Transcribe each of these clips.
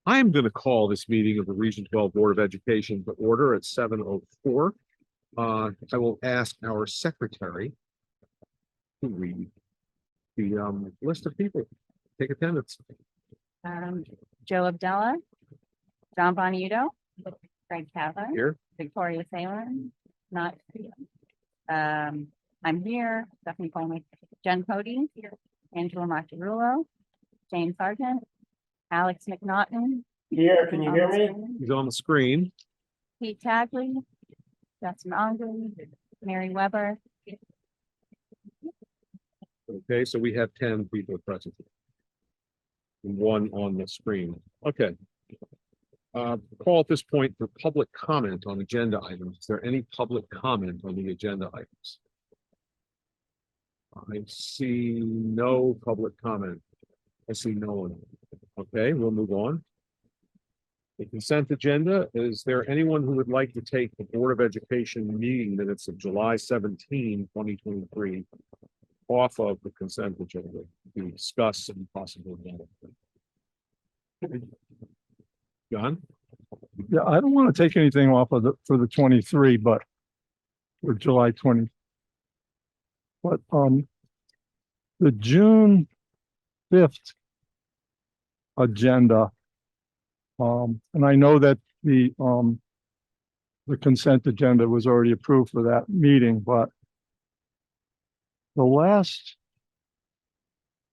I am going to call this meeting of the Region 12 Board of Education to order at 7:04. I will ask our secretary to read the list of people. Take attendance. Joe Abdallah, John Boniuto, Greg Cava, Here. Victoria Salem, not. I'm here, Stephanie Coleman, Jen Cody, Angela Monterulo, James Sargent, Alex McNaughton. Here, can you hear me? He's on the screen. Pete Tagley, Justin Ongren, Mary Weber. Okay, so we have 10 people present. And one on the screen. Okay. Call at this point for public comment on agenda items. Is there any public comment on the agenda items? I see no public comment. I see no one. Okay, we'll move on. The consent agenda, is there anyone who would like to take the Board of Education meeting minutes of July 17, 2023 off of the consent agenda to discuss and possibly adopt? John? Yeah, I don't want to take anything off of for the 23, but for July 20. But the June 5th agenda, and I know that the consent agenda was already approved for that meeting, but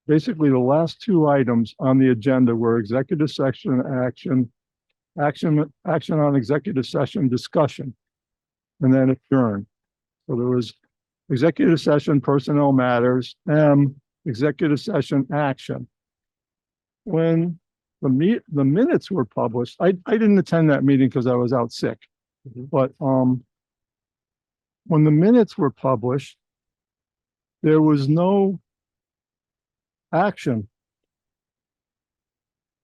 basically the last two items on the agenda were executive session action on executive session discussion, and then adjourn. So there was executive session personnel matters and executive session action. When the minutes were published, I didn't attend that meeting because I was out sick. But when the minutes were published, there was no action.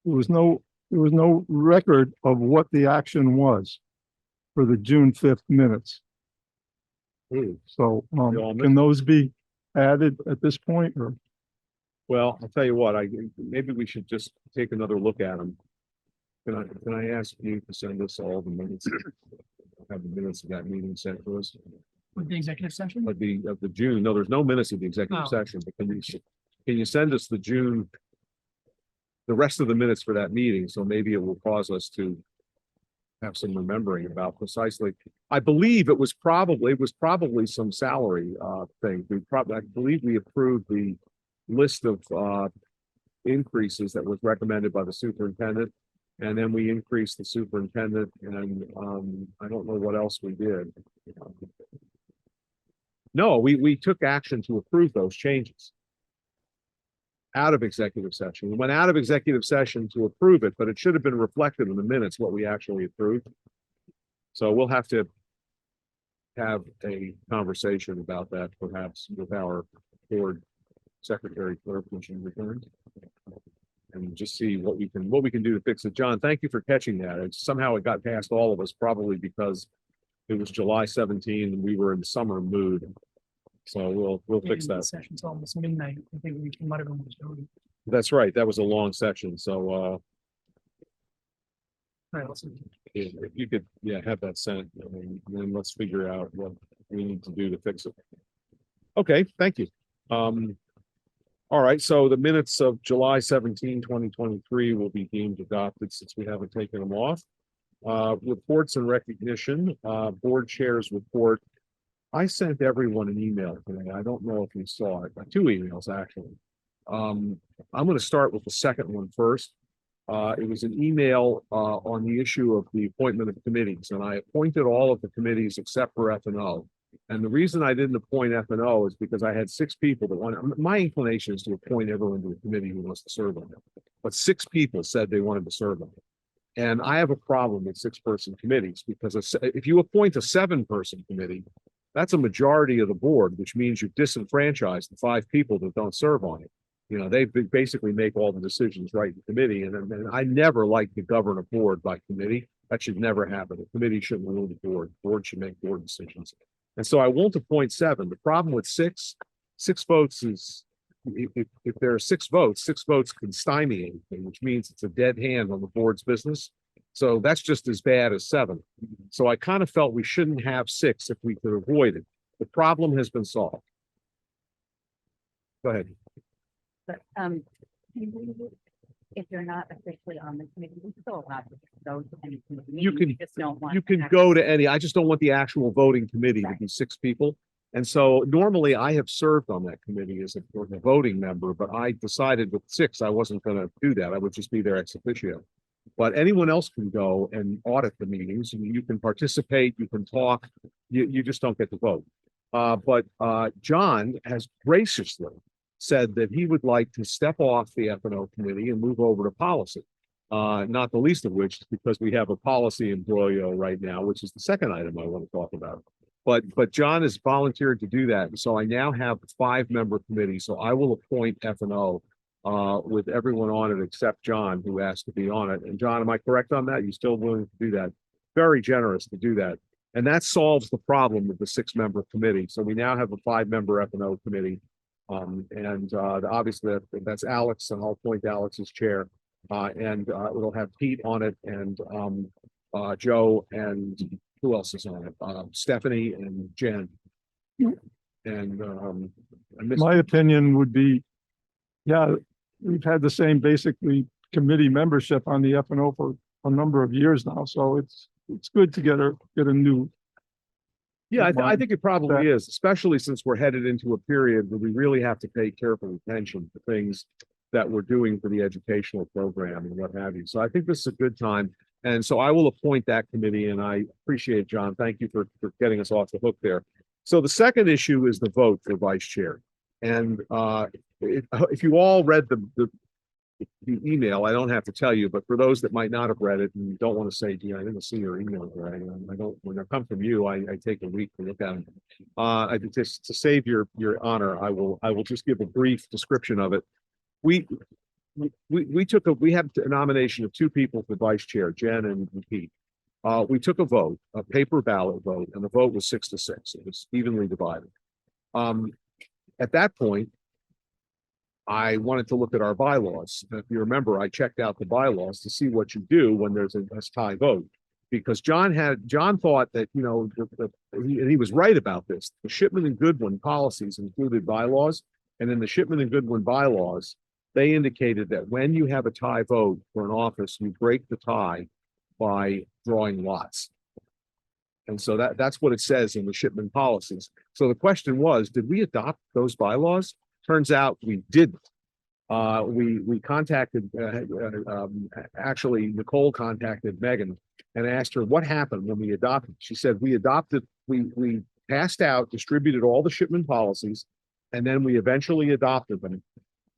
There was no record of what the action was for the June 5th minutes. So can those be added at this point, or? Well, I'll tell you what, maybe we should just take another look at them. Can I ask you to send us all the minutes? Have the minutes of that meeting sent to us? With the executive session? Of the June, no, there's no minutes of the executive session, but can you send us the rest of the minutes for that meeting? So maybe it will cause us to have some remembering about precisely. I believe it was probably some salary thing. I believe we approved the list of increases that was recommended by the superintendent. And then we increased the superintendent, and I don't know what else we did. No, we took action to approve those changes out of executive session. We went out of executive session to approve it, but it should have been reflected in the minutes what we actually approved. So we'll have to have a conversation about that perhaps with our board secretary clerk when she returns, and just see what we can do to fix it. John, thank you for catching that. Somehow it got past all of us, probably because it was July 17 and we were in summer mood. So we'll fix that. Session's almost midnight. I think we might have almost done. That's right. That was a long section. So if you could, have that sent, and then let's figure out what we need to do to fix it. Okay, thank you. All right, so the minutes of July 17, 2023 will be deemed adopted since we haven't taken them off. Reports and recognition, board chairs report. I sent everyone an email today. I don't know if you saw it, 2 emails actually. I'm going to start with the second one first. It was an email on the issue of the appointment of committees, and I appointed all of the committees except for F&O. And the reason I didn't appoint F&O is because I had 6 people that wanted. My inclination is to appoint everyone to a committee who wants to serve on it, but 6 people said they wanted to serve on it. And I have a problem with 6-person committees, because if you appoint a 7-person committee, that's a majority of the board, which means you disenfranchise the 5 people that don't serve on it. You know, they basically make all the decisions right in committee. And I never like to govern a board by committee. That should never happen. A committee shouldn't rule the board. The board should make board decisions. And so I won't appoint 7. The problem with six votes is if there are 6 votes can stymie anything, which means it's a dead hand on the board's business. So that's just as bad as 7. So I kind of felt we shouldn't have 6 if we could avoid it. The problem has been solved. Go ahead. But, if you're not officially on the committee, you're still allowed to go to any committee. You meeting, can- just don't want You to can have- go to any, I just don't want the actual voting committee to Right. be 6 people. And so normally I have served on that committee as a voting member, but I decided with 6, I wasn't going to do that. I would just be there ex officio. But anyone else can go and audit the meetings, and you can participate, you can talk, you just don't get to vote. But John has graciously said that he would like to step off the F&O committee and move over to policy. Not the least of which is because we have a policy embroglio right now, which is the second item I want to talk about. But John has volunteered to do that. And so I now have a 5-member committee. So I will appoint F&O with everyone on it except John, who asked to be on it. And John, am I correct on that? You still willing to do that? Very generous to do that. And that solves the problem of the 6-member committee. So we now have a 5-member F&O committee. Obviously that's Alex, and I'll appoint Alex as chair. It'll have Pete on it, and Joe, and who else is on it? Stephanie and Jen. And I missed- My opinion would be, yeah, we've had the same basically committee membership on the F and O for a number of years now, so it's good to get a new. Yeah, I Mine. think it probably is, especially since we're headed into a period where we really have to pay careful attention to things that we're doing for the educational program and what have you. So I think this is a good time. And so I will appoint that committee, and I appreciate, John. Thank you for getting us off the hook there. So the second issue is the vote for vice chair. And if you all read the email, I don't have to tell you, but for those that might not have read it and don't want to say, gee, I didn't see your email, right? I don't, when they come from you, I take a week to look at them. I just to save your honor, I will just give a brief description of it. We had a nomination of 2 people for vice chair, Jen and Pete. We took a vote, a paper ballot vote, and the vote was 6-6. It was evenly divided. At that point, I wanted to look at our bylaws. If you remember, I checked out the bylaws to see what you do when there's a tie vote. Because John thought that, you know, he was right about this. The Shipman and Goodwin policies included bylaws, and in the Shipman and Goodwin bylaws, they indicated that when you have a tie vote for an office, you break the tie by drawing lots. And so that's what it says in the Shipman policies. So the question was, did we adopt those bylaws? Turns out we didn't. We contacted, actually, Nicole contacted Megan and asked her what happened when we adopted. She said, we passed out, distributed all the Shipman policies, and then we eventually adopted them.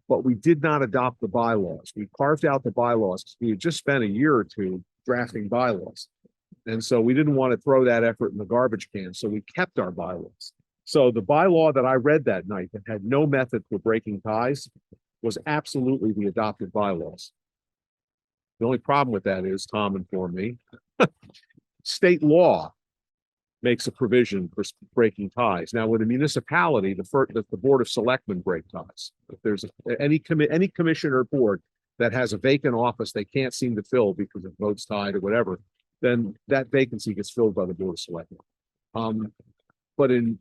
But we did not adopt the bylaws. We carved out the bylaws because we had just spent a year or 2 drafting bylaws. And so we didn't want to throw that effort in the garbage can. So we kept our bylaws. So the bylaw that I read that night that had no method for breaking ties was absolutely the adopted bylaws. The only problem with that is, Tom informed me, state law makes a provision for breaking ties. Now, with a municipality, the Board of Selectmen break ties. If there's any commission or board that has a vacant office they can't seem to fill because of votes tied or whatever, then that vacancy gets filled by the Board of Selectmen. But in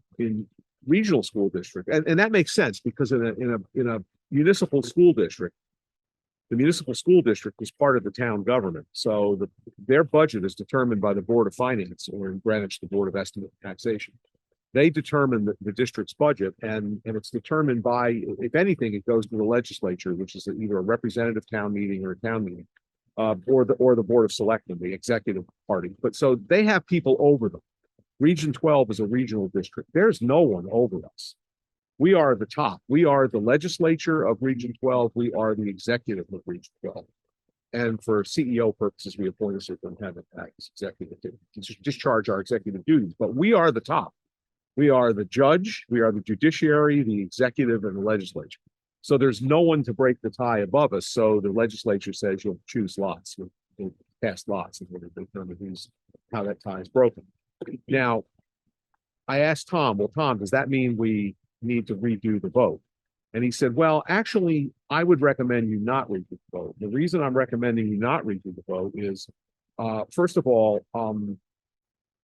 regional school district, and that makes sense because in a municipal school district, the municipal school district is part of the town government. So their budget is determined by the Board of Finance, or in Greenwich, the Board of Estimate and Taxation. They determine the district's budget, and it's determined by, if anything, it goes to the legislature, which is either a representative town meeting or a town meeting, or the Board of Selectmen, the executive party. But so they have people over them. Region 12 is a regional district. There's no one over us. We are the top. We are the legislature of Region 12. We are the executive of Region 12. And for CEO purposes, we appoint a superintendent as executive to discharge our executive duties. But we are the top. We are the judge. We are the judiciary, the executive, and the legislature. So there's no one to break the tie above us. So the legislature says you'll choose lots. You'll cast lots in order to determine how that tie is broken. Now, I asked Tom, well, Tom, does that mean we need to redo the vote? And he said, well, actually, I would recommend you not read the vote. The reason I'm recommending you not read the vote is, first of all,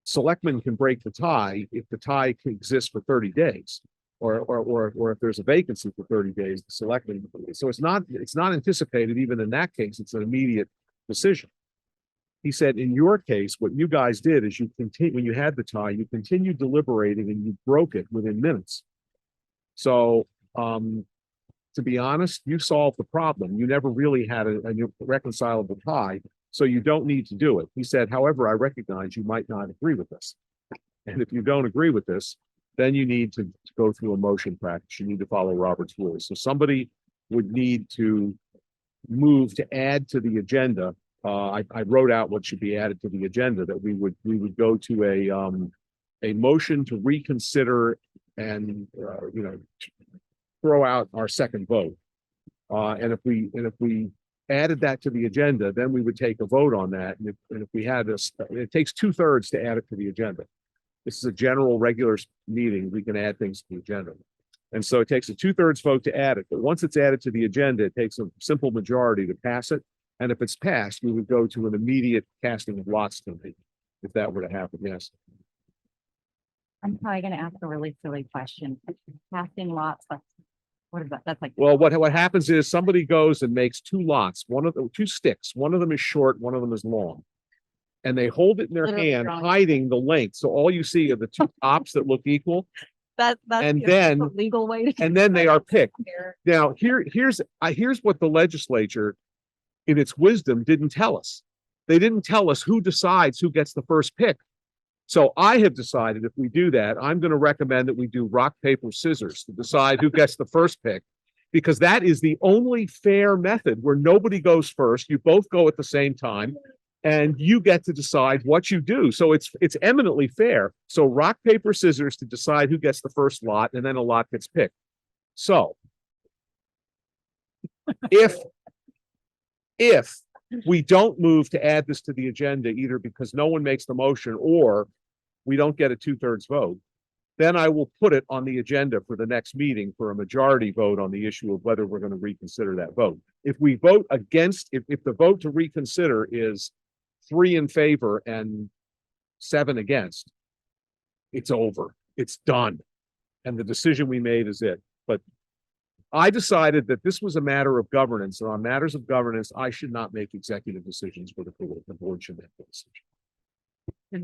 selectmen can break the tie if the tie can exist for 30 days. Or if there's a vacancy for 30 days, the selectmen. So it's not anticipated, even in that case, it's an immediate decision. He said, in your case, what you guys did is you continue, when you had the tie, you continued deliberating and you broke it within minutes. So, to be honest, you solved the problem. You never really had a reconcilable tie, so you don't need to do it. He said, however, I recognize you might not agree with this. And if you don't agree with this, then you need to go through a motion practice. You need to follow Robert's rules. So somebody would need to move to add to the agenda. I wrote out what should be added to the agenda, that we would go to a motion to reconsider and throw out our second vote. And if we added that to the agenda, then we would take a vote on that. And if we had this, it takes 2/3 to add it to the agenda. This is a general regular meeting. We can add things to the agenda. And so it takes a 2/3 vote to add it. But once it's added to the agenda, it takes a simple majority to pass it. And if it's passed, we would go to an immediate casting of lots committee, if that were to happen. Yes. I'm probably gonna ask a really silly question. Casting lots, what is that? That's like. Well, what happens is somebody goes and makes two lots, two sticks. One of them is short, one of them is long. And they hold it in their Literally hand, drawing. hiding the length. So all you see are the two tops that look equal, That's and the then- official legal way to. and then they are picked. Here. Now, here's what the legislature, in its wisdom, didn't tell us. They didn't tell us who decides who gets the first pick. So I have decided, if we do that, I'm going to recommend that we do rock, paper, scissors to decide who gets the first pick, because that is the only fair method where nobody goes first. You both go at the same time, and you get to decide what you do. So it's eminently fair. So rock, paper, scissors to decide who gets the first lot, and then a lot gets picked. So if we don't move to add this to the agenda, either because no one makes the motion or we don't get a 2/3 vote, then I will put it on the agenda for the next meeting for a majority vote on the issue of whether we're going to reconsider that vote. If we vote against, if the vote to reconsider is 3 in favor and 7 against, it's over. It's done. And the decision we made is it. But I decided that this was a matter of governance, and on matters of governance, I should not make executive decisions for the board. The board should make the decision.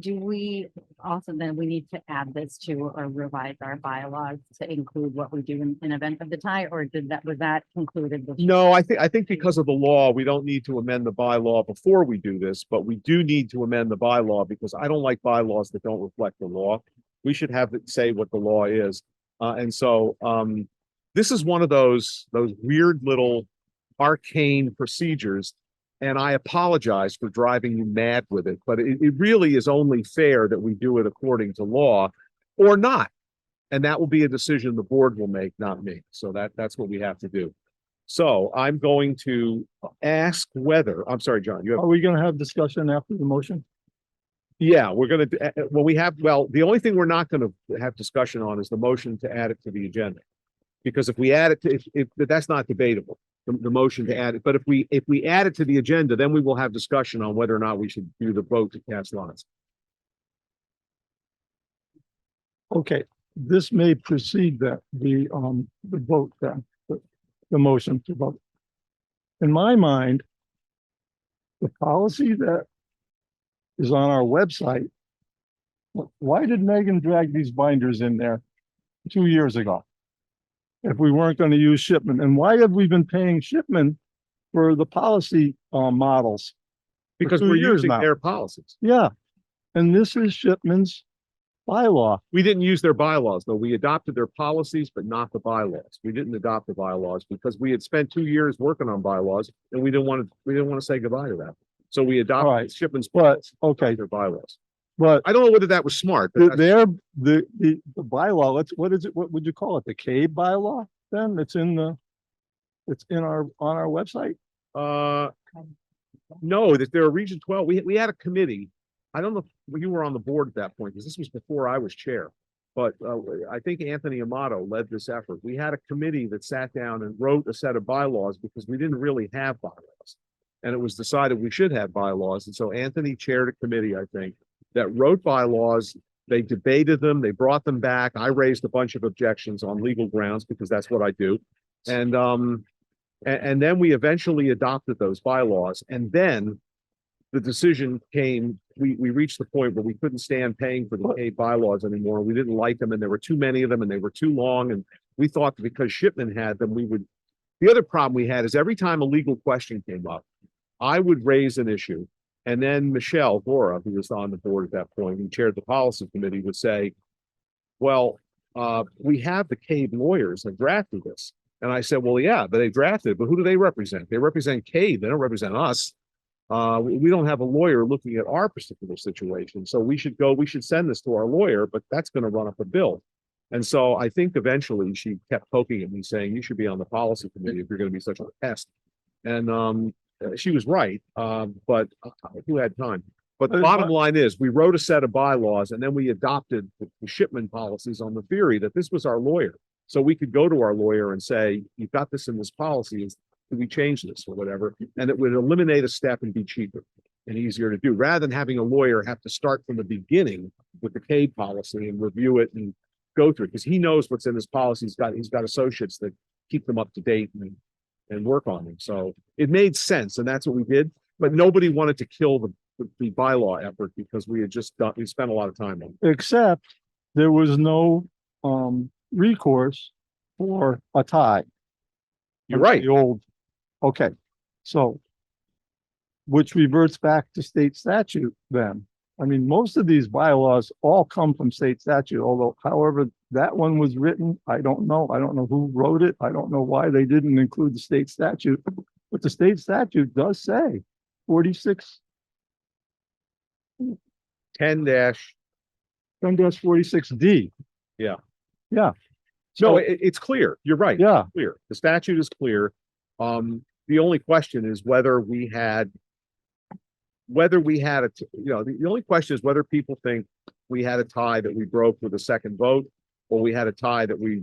Do we also, then we need to add this to or revise our bylaws to include what we do in event of the tie, or was that concluded? this- No, I think because of the law, we don't need to amend the bylaw before we do this, but we do need to amend the bylaw because I don't like bylaws that don't reflect the law. We should have it say what the law is. This is one of those weird little arcane procedures. And I apologize for driving you mad with it, but it really is only fair that we do it according to law or not. And that will be a decision the board will make, not me. So that's what we have to do. So I'm going to ask whether, I'm sorry, John, you have. Are we gonna have discussion after the motion? Yeah, we're gonna, the only thing we're not gonna have discussion on is the motion to add it to the agenda. Because if we add it to, if that's not debatable, the motion to add it, but if we add it to the agenda, then we will have discussion on whether or not we should do the vote to cast lots. Okay, this may precede the vote then, the motion to vote. In my mind, the policy that is on our website, why did Megan drag these binders in there 2 years ago? If we weren't going to use Shipman, and why have we been paying Shipman for the policy models? Because 2 we're years using now. their policies. Yeah, and this is Shipman's bylaw. We didn't use their bylaws, though. We adopted their policies, but not the bylaws. We didn't adopt the bylaws because we had spent 2 years working on bylaws and we didn't want to say goodbye to that. So we adopted Right. Shipman's But, okay, their bylaws. but I don't know whether that was smart. but that's- the bylaw, what is it, what would you call it? The K bylaw then? It's on our website? No, that there are Region 12. We had a committee. I don't know if you were on the board at that point, because this was before I was chair. but I think Anthony Amato led this effort. We had a committee that sat down and wrote a set of bylaws because we didn't really have bylaws. And it was decided we should have bylaws. And so Anthony chaired a committee, I think, that wrote bylaws. They debated them, they brought them back. I raised a bunch of objections on legal grounds because that's what I do. And then we eventually adopted those bylaws. And then the decision came, we reached the point where we couldn't stand paying for the paid bylaws anymore. We didn't like them and there were too many of them and they were too long. And we thought that because Shipman had them, we would, the other problem we had is every time a legal question came up, I would raise an issue. And then Michelle Gora, who was on the board at that point, who chaired the policy committee, would say, well, we have the Cade lawyers that drafted this. And I said, well, yeah, but they drafted it, but who do they represent? They represent Cade. They don't represent us. We don't have a lawyer looking at our particular situation. So we should send this to our lawyer, but that's going to run up a bill. And so I think eventually she kept poking at me saying, you should be on the policy committee if you're going to be such a pest. And she was right, but who had time? But the bottom line is we wrote a set of bylaws and then we adopted the Shipman policies on the theory that this was our lawyer. So we could go to our lawyer and say, you've got this in this policy. Can we change this or whatever? And it would eliminate a step and be cheaper and easier to do rather than having a lawyer have to start from the beginning with the Cade policy and review it and go through it because he knows what's in his policy. He's got associates that keep them up to date and work on them. So it made sense. And that's what we did. But nobody wanted to kill the bylaw effort because we spent a lot of time on it. Except there was no recourse for a tie. You're right. The old, okay, so which reverts back to state statute then. I mean, most of these bylaws all come from state statute, although however that one was written, I don't know. I don't know who wrote it. I don't know why they didn't include the state statute, but the state statute does say 46 10-46D. Yeah. Yeah. No, So, it's clear. You're right. yeah, Clear. The statute is clear. The only question is whether we had the only question is whether people think we had a tie that we broke with a second vote, or we had a tie that we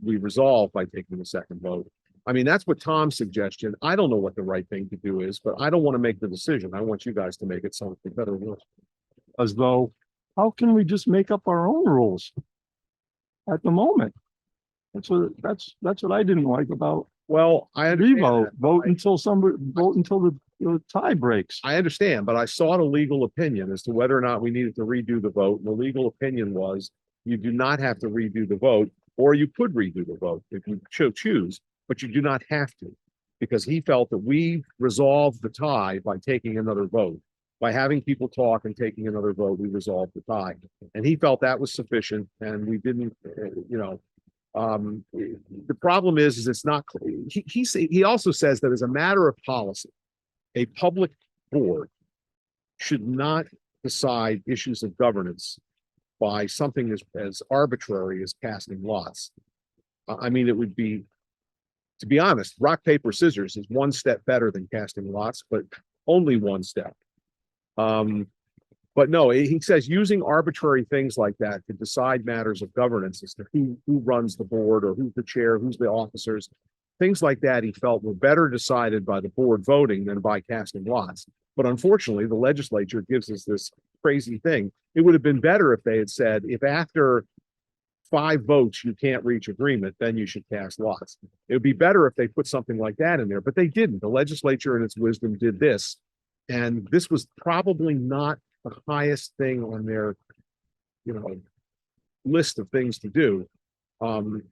resolved by taking the second vote. I mean, that's what Tom's suggestion. I don't know what the right thing to do is, but I don't want to make the decision. I want you guys to make it something better. as though, how can we just make up our own rules at the moment? That's what I didn't like about Well, I understand. revote. that. Vote until the tie breaks. I understand, but I sought a legal opinion as to whether or not we needed to redo the vote. And the legal opinion was you do not have to redo the vote, or you could redo the vote if you choose, but you do not have to. Because he felt that we resolved the tie by taking another vote. By having people talk and taking another vote, we resolved the tie. And he felt that was sufficient and we didn't, the problem is it's not, he also says that as a matter of policy, a public board should not decide issues of governance by something as arbitrary as casting lots. I mean, it would be, to be honest, rock, paper, scissors is one step better than casting lots, but only one step. But no, he says using arbitrary things like that to decide matters of governance as to who runs the board or who's the chair, who's the officers, things like that he felt were better decided by the board voting than by casting lots. But unfortunately, the legislature gives us this crazy thing. It would have been better if they had said, if after 5 votes you can't reach agreement, then you should cast lots. It would be better if they put something like that in there, but they didn't. The legislature in its wisdom did this. And this was probably not the highest thing on their, list of things to do. And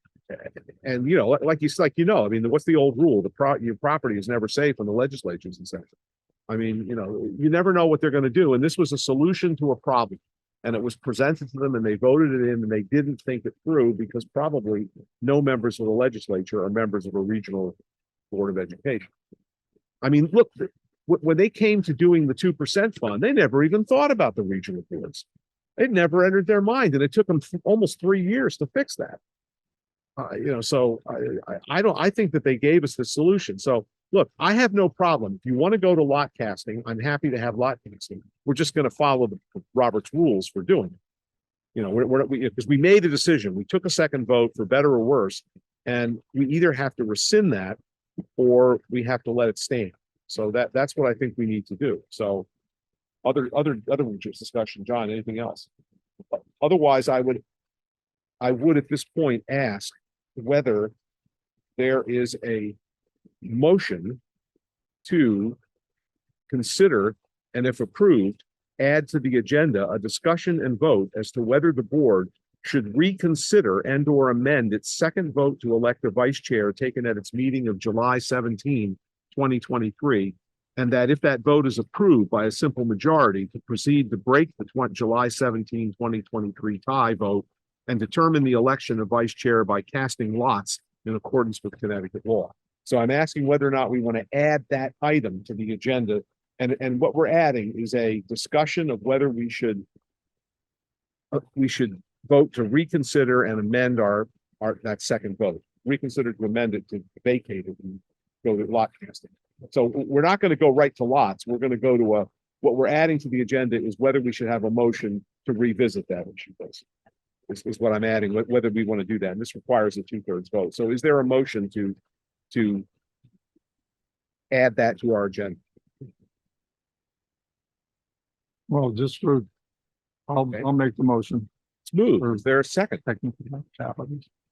I mean, what's the old rule? Your property is never safe when the legislature's in session. I mean, you never know what they're going to do. And this was a solution to a problem. And it was presented to them and they voted it in and they didn't think it through because probably no members of the legislature are members of a regional board of education. I mean, look, when they came to doing the 2% fund, they never even thought about the regional boards. It never entered their mind, and it took them almost 3 years to fix that. So I think that they gave us the solution. So look, I have no problem. If you want to go to lot casting, I'm happy to have lot casting. We're just going to follow the Robert's rules for doing it. You know, because we made a decision, we took a second vote for better or worse, and we either have to rescind that or we have to let it stand. So that's what I think we need to do. So other discussion, John, anything else? Otherwise, I would at this point ask whether there is a motion to consider, and if approved, add to the agenda a discussion and vote as to whether the board should reconsider and or amend its second vote to elect a vice chair taken at its meeting of July 17, 2023, and that if that vote is approved by a simple majority, to proceed to break the July 17, 2023 tie vote and determine the election of vice chair by casting lots in accordance with Connecticut law. So I'm asking whether or not we want to add that item to the agenda. And what we're adding is a discussion of whether we should vote to reconsider and amend that second vote, reconsider to amend it to vacate it and go to lot casting. So we're not going to go right to lots. We're going to go to what we're adding to the agenda is whether we should have a motion to revisit that issue. Is what I'm adding, whether we want to do that. And this requires a 2/3 vote. So is there a motion to add that to our agenda? Well, just for, Okay. I'll make the motion. It's moved. Is there a second? Technically.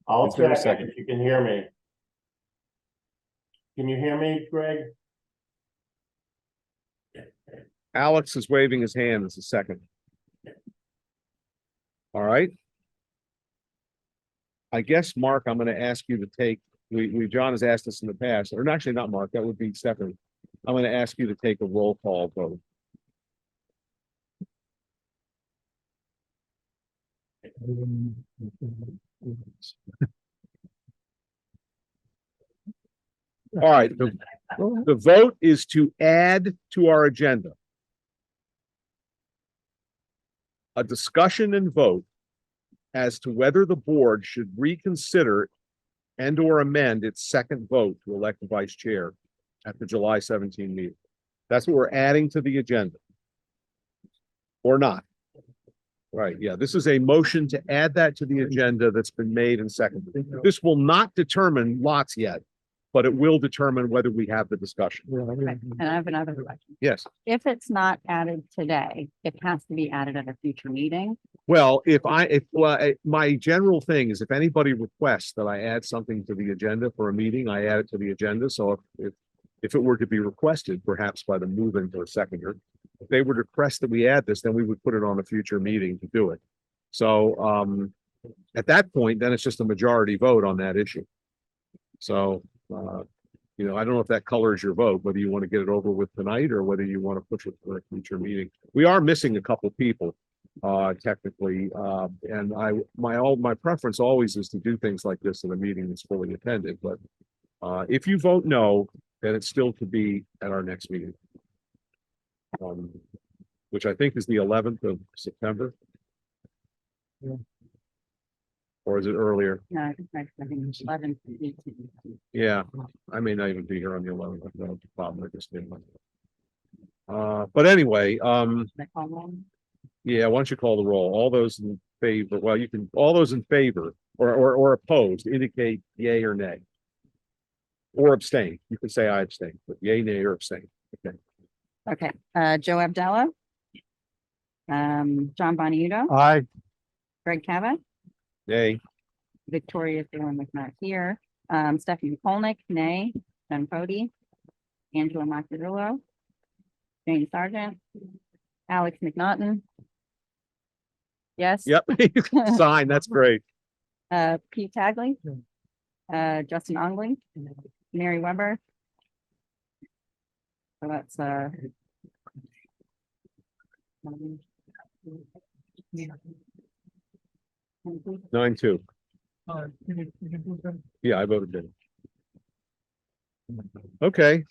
I'll Is there a second second? if you can hear me. Can you hear me, Greg? Alex is waving his hand as a second. All right. I guess, Mark, I'm going to ask you to take, John has asked us in the past, or actually not Mark, that would be Stephanie. I'm going to ask you to take a roll call vote. All right, the vote is to add to our agenda a discussion and vote as to whether the board should reconsider and or amend its second vote to elect the vice chair at the July 17 meeting. That's what we're adding to the agenda. Or not. Right, yeah, this is a motion to add that to the agenda that's been made and seconded. This will not determine lots yet, but it will determine whether we have the discussion. And I have another question. Yes. If it's not added today, it has to be added at a future meeting. Well, my general thing is if anybody requests that I add something to the agenda for a meeting, I add it to the agenda. So if it were to be requested, perhaps by the movement or seconder, if they would request that we add this, then we would put it on a future meeting to do it. So at that point, then it's just a majority vote on that issue. So I don't know if that colors your vote, whether you want to get it over with tonight or whether you want to push it for a future meeting. We are missing a couple people technically, and my preference always is to do things like this in a meeting that's fully attended. But if you vote no, then it's still to be at our next meeting, which I think is the 11th of September. Yeah. Or is it earlier? No, I think it's 11. Yeah, I may not even be here on the 11th. That's the problem. I just didn't. But anyway, yeah, why don't you call the roll? All those in favor, well, you can, all those in favor or opposed indicate yay or nay. Or abstain. You can say I abstain, but yay, nay, or abstain. Okay. Okay, Joe Abdallah. John Bonito, Aye. Greg Kavanaugh, Yay. Victoria Thielen was not here. Stephanie Polnick, nay. Ben Cody, Angela Macarillo, Jane Sargent, Alex McNaughton. Yes. Yep. Sign. That's great. Pete Tagley, Justin Ongling, Mary Weber. So that's 9-2. You can prove them. Yeah, I voted in. Okay,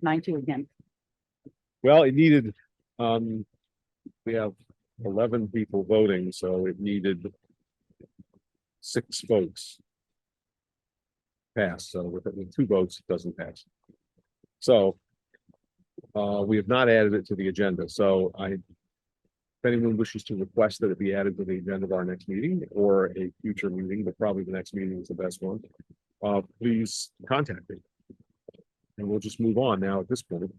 9-2 again. well, it needed, we have 11 people voting, so it needed 6 votes. Pass, so with 2 votes, it doesn't pass. So we have not added it to the agenda, so If anyone wishes to request that it be added to the agenda of our next meeting or a future meeting, but probably the next meeting is the best one, please contact me. And we'll just move on now at this point.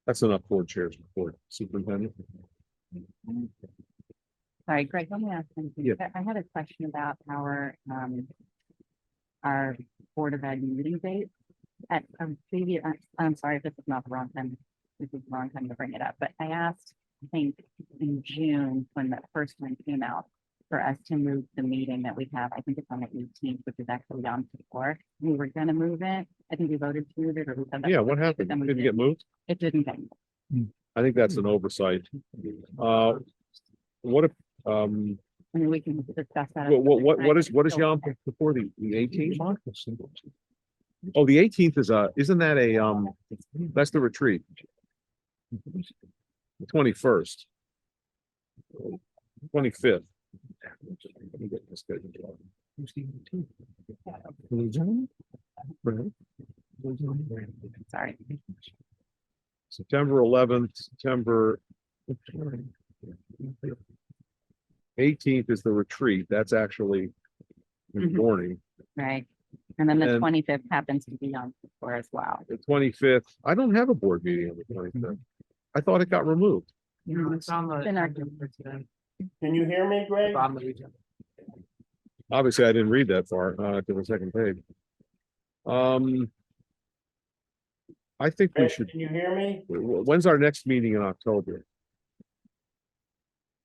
That's enough board chairs report, superintendent. Sorry, Greg, let me ask something. Yeah. I had a question about our Board of Ed meeting date. At previous, I'm sorry if this is not the wrong time. This is the wrong time to bring it up, but I asked, I think in June, when that first one came out, for us to move the meeting that we have, I think it's on the 18th, which is actually Yom Kippur. We were gonna move it. I think we voted to move it, or we said that. Yeah, what happened? Then we Didn't get didn't. moved? It didn't get. I think that's an oversight. What if, I mean, we can discuss that. what is Yom before the 18th? Oh, the 18th is isn't that that's the retreat? The 21st. 25th. Let me get this schedule. Sorry. September 11th, September 18th is the retreat. That's actually in the Mhm. morning. Right. And then the And- 25th happens to be on for as well. The 25th, I don't have a board meeting on the 25th. I thought it got removed. It's on the. In our- agenda today. Can you hear me, Greg? On the agenda. Obviously, I didn't read that far to the second page. I think we Greg, should, Can you hear me? when's our next meeting in October?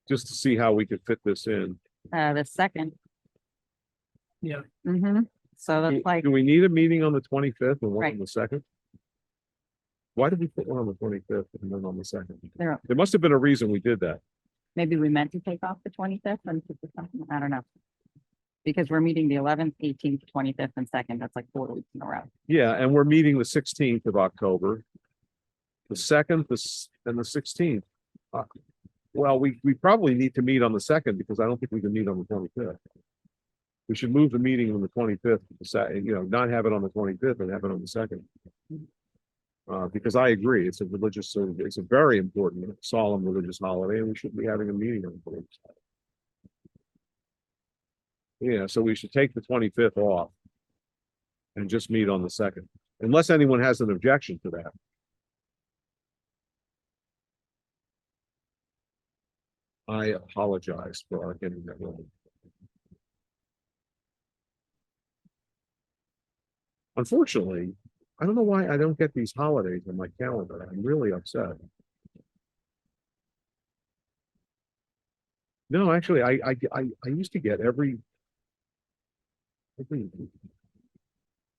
Just to see how we could fit this in. The second. Yeah. Mm-hmm. So that's like, Do we need a meeting on the 25th and one on Right. the second? Why did we put one on the 25th and then on the second? there, There must have been a reason we did that. maybe we meant to take off the 25th and put the second, I don't know. Because we're meeting the 11th, 18th, 25th and second. That's like 4 weeks in a row. Yeah, and we're meeting the 16th of October. The second, and the 16th. Well, we probably need to meet on the second because I don't think we can meet on the 25th. We should move the meeting on the 25th, not have it on the 25th and have it on the second. Because I agree, it's a very important solemn religious holiday and we shouldn't be having a meeting on the 25th. Yeah, so we should take the 25th off. And just meet on the second, unless anyone has an objection to that. I apologize for our getting that wrong. Unfortunately, I don't know why I don't get these holidays on my calendar. I'm really upset. No, actually, I used to get every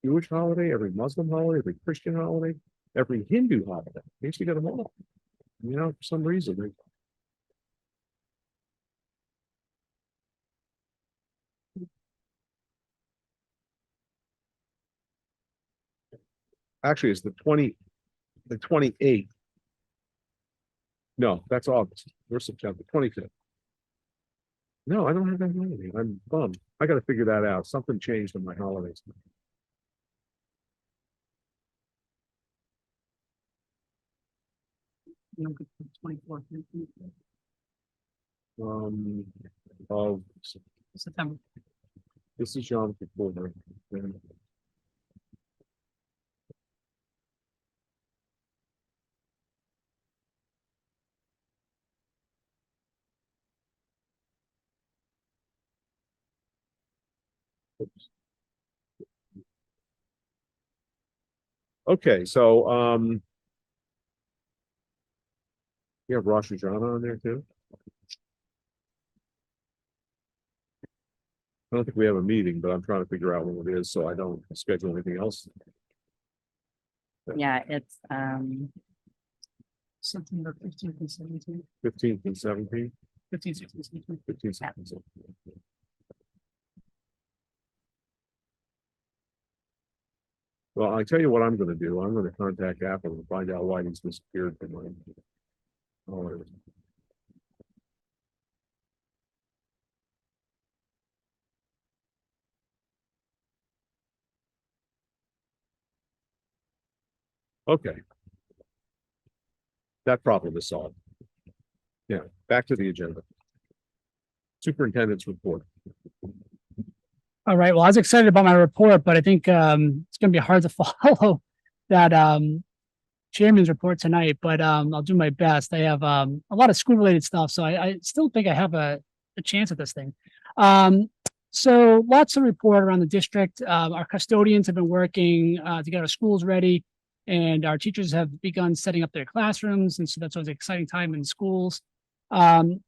Jewish holiday, every Muslim holiday, every Christian holiday, every Hindu holiday. I used to get them all. For some reason. Actually, it's the 28th. No, that's August. We're September 25th. No, I don't have that holiday. I'm bummed. I gotta figure that out. Something changed in my holidays. You know, 24th. Of September. this is Yom Kippur. Okay, so you have Rosh Hashanah on there too? I don't think we have a meeting, but I'm trying to figure out when it is, so I don't schedule anything else. Yeah, it's, September 15th and 17th, 15th and 17th, 15th, 16th, 17th. 15th, 16th. Well, I tell you what I'm gonna do. I'm gonna contact Apple and find out why these disappeared from my. Oh, Okay. That problem is solved. Yeah, back to the agenda. Superintendent's report. All right, well, I was excited about my report, but I think it's gonna be hard to follow that chairman's report tonight, but I'll do my best. I have a lot of school related stuff, so I still think I have a chance at this thing. So lots of report around the district. Our custodians have been working to get our schools ready, and our teachers have begun setting up their classrooms, and so that's always an exciting time in schools.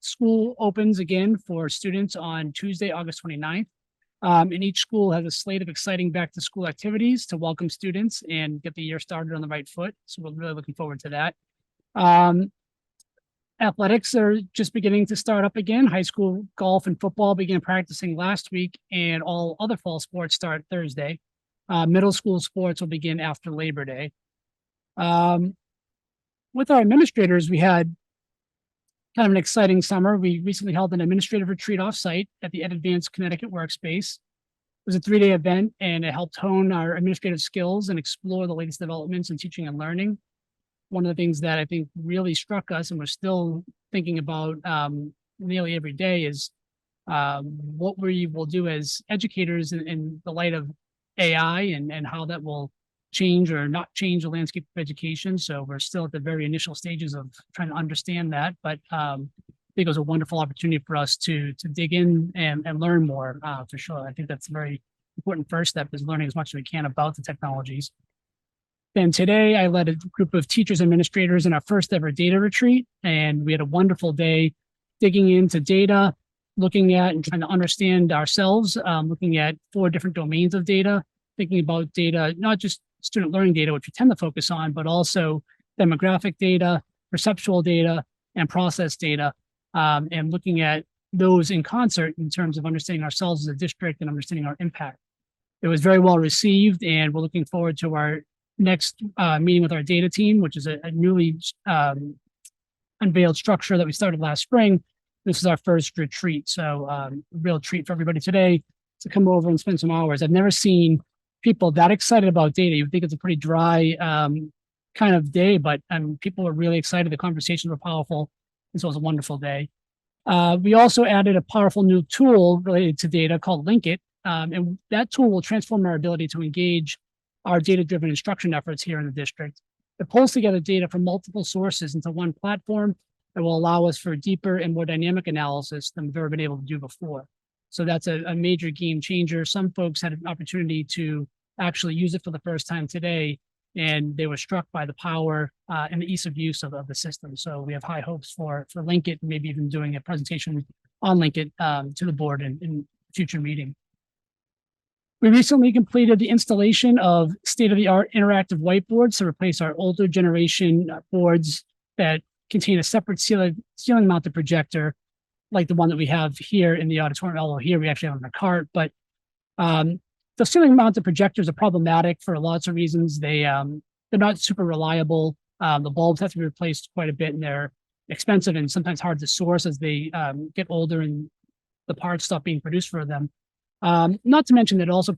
School opens again for students on Tuesday, August 29th. And each school has a slate of exciting back to school activities to welcome students and get the year started on the right foot. So we're really looking forward to that. Athletics are just beginning to start up again. High school golf and football began practicing last week, and all other fall sports start Thursday. Middle school sports will begin after Labor Day. With our administrators, we had kind of an exciting summer. We recently held an administrative retreat offsite at the Ed Advanced Connecticut Workspace. It was a 3-day event, and it helped hone our administrative skills and explore the latest developments in teaching and learning. One of the things that I think really struck us, and we're still thinking about nearly every day, is what we will do as educators in the light of AI and how that will change or not change the landscape of education. So we're still at the very initial stages of trying to understand that, but I think it was a wonderful opportunity for us to dig in and learn more for sure. I think that's a very important first step, is learning as much as we can about the technologies. Then today I led a group of teachers and administrators in our first ever data retreat, and we had a wonderful day digging into data, looking at and trying to understand ourselves, looking at 4 different domains of data, thinking about data, not just student learning data, which we tend to focus on, but also demographic data, perceptual data, and process data, and looking at those in concert in terms of understanding ourselves as a district and understanding our impact. It was very well received, and we're looking forward to our next meeting with our data team, which is a newly unveiled structure that we started last spring. This is our first retreat, so a real treat for everybody today to come over and spend some hours. I've never seen people that excited about data. You would think it's a pretty dry kind of day, but people were really excited. The conversations were powerful, and so it was a wonderful day. We also added a powerful new tool related to data called Linkit, and that tool will transform our ability to engage our data-driven instruction efforts here in the district. It pulls together data from multiple sources into one platform that will allow us for deeper and more dynamic analysis than we've ever been able to do before. So that's a major game changer. Some folks had an opportunity to actually use it for the first time today, and they were struck by the power and the ease of use of the system. So we have high hopes for Linkit, and maybe even doing a presentation on Linkit to the board in future meeting. We recently completed the installation of state-of-the-art interactive whiteboards to replace our older generation boards that contain a separate ceiling mounted projector, like the one that we have here in the auditorium. Although here we actually have on a cart, but the ceiling mounted projectors are problematic for lots of reasons. They're not super reliable. The bulbs have to be replaced quite a bit, and they're expensive and sometimes hard to source as they get older and the parts stop being produced for them. Not to mention that it also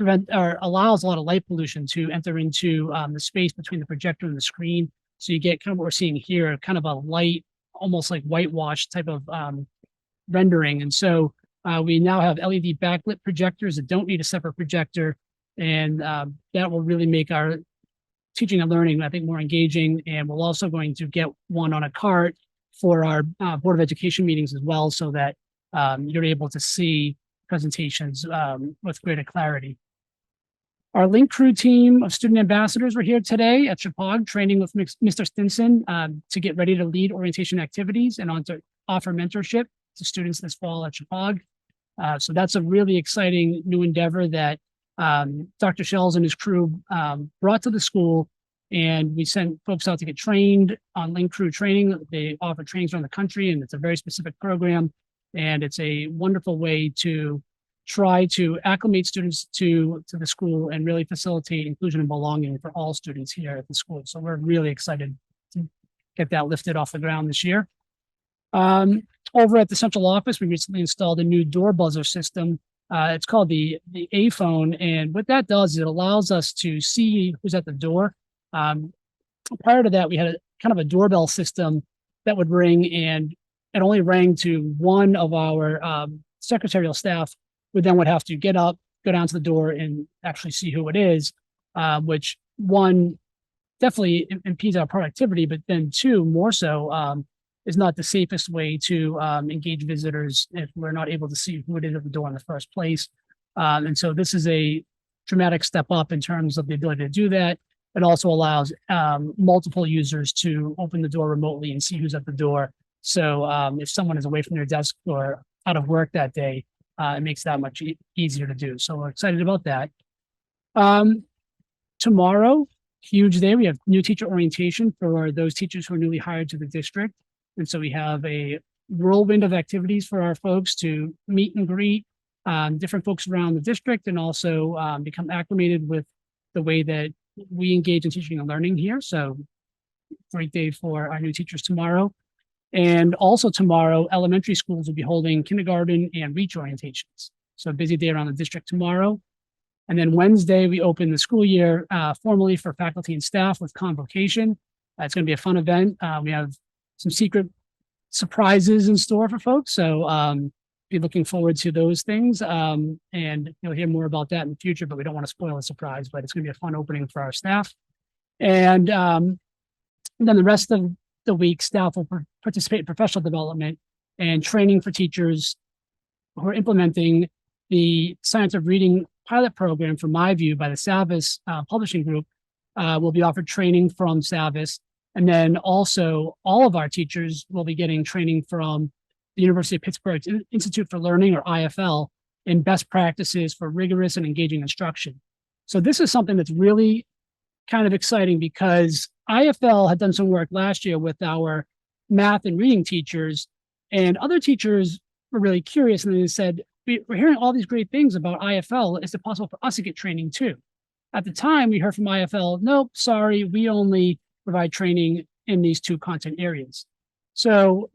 allows a lot of light pollution to enter into the space between the projector and the screen. So you get kind of what we're seeing here, kind of a light, almost like whitewash type of rendering. And so we now have LED backlit projectors that don't need a separate projector. And that will really make our teaching and learning, I think, more engaging. And we're also going to get one on a cart for our Board of Education meetings as well, so that you're able to see presentations with greater clarity. Our Link Crew team of student ambassadors were here today at Chapag, training with Mr. Stinson to get ready to lead orientation activities and on to offer mentorship to students this fall at Chapag. So that's a really exciting new endeavor that Dr. Shells and his crew brought to the school, and we sent folks out to get trained on Link Crew training. They offer trainings around the country, and it's a very specific program, and it's a wonderful way to try to acclimate students to the school and really facilitate inclusion and belonging for all students here at the school. So we're really excited to get that lifted off the ground this year. Over at the central office, we recently installed a new door buzzer system. It's called the A phone. And what that does is it allows us to see who's at the door. Prior to that, we had a kind of a doorbell system that would ring, and it only rang to one of our secretarial staff, who then would have to get up, go down to the door and actually see who it is, which one definitely impedes our productivity, but then two, more so, is not the safest way to engage visitors if we're not able to see who it is at the door in the first place. And so this is a dramatic step up in terms of the ability to do that. It also allows multiple users to open the door remotely and see who's at the door. So if someone is away from their desk or out of work that day, it makes that much easier to do. So we're excited about that. Tomorrow, huge day. We have new teacher orientation for those teachers who are newly hired to the district. And so we have a whirlwind of activities for our folks to meet and greet different folks around the district, and also become acclimated with the way that we engage in teaching and learning here. So great day for our new teachers tomorrow. And also tomorrow, elementary schools will be holding kindergarten and reach orientations. So a busy day around the district tomorrow. And then Wednesday, we open the school year formally for faculty and staff with convocation. It's going to be a fun event. We have some secret surprises in store for folks. So be looking forward to those things. And you'll hear more about that in the future, but we don't want to spoil the surprise, but it's going to be a fun opening for our staff. And then the rest of the week, staff will participate in professional development and training for teachers who are implementing the Science of Reading pilot program from MyView by the Savvis Publishing Group. Will be offered training from Savvis. And then also all of our teachers will be getting training from the University of Pittsburgh's Institute for Learning, or IFL, in best practices for rigorous and engaging instruction. So this is something that's really kind of exciting, because IFL had done some work last year with our math and reading teachers, and other teachers were really curious, and they said, we're hearing all these great things about IFL. Is it possible for us to get training too? At the time, we heard from IFL, nope, sorry, we only provide training in these two content areas. So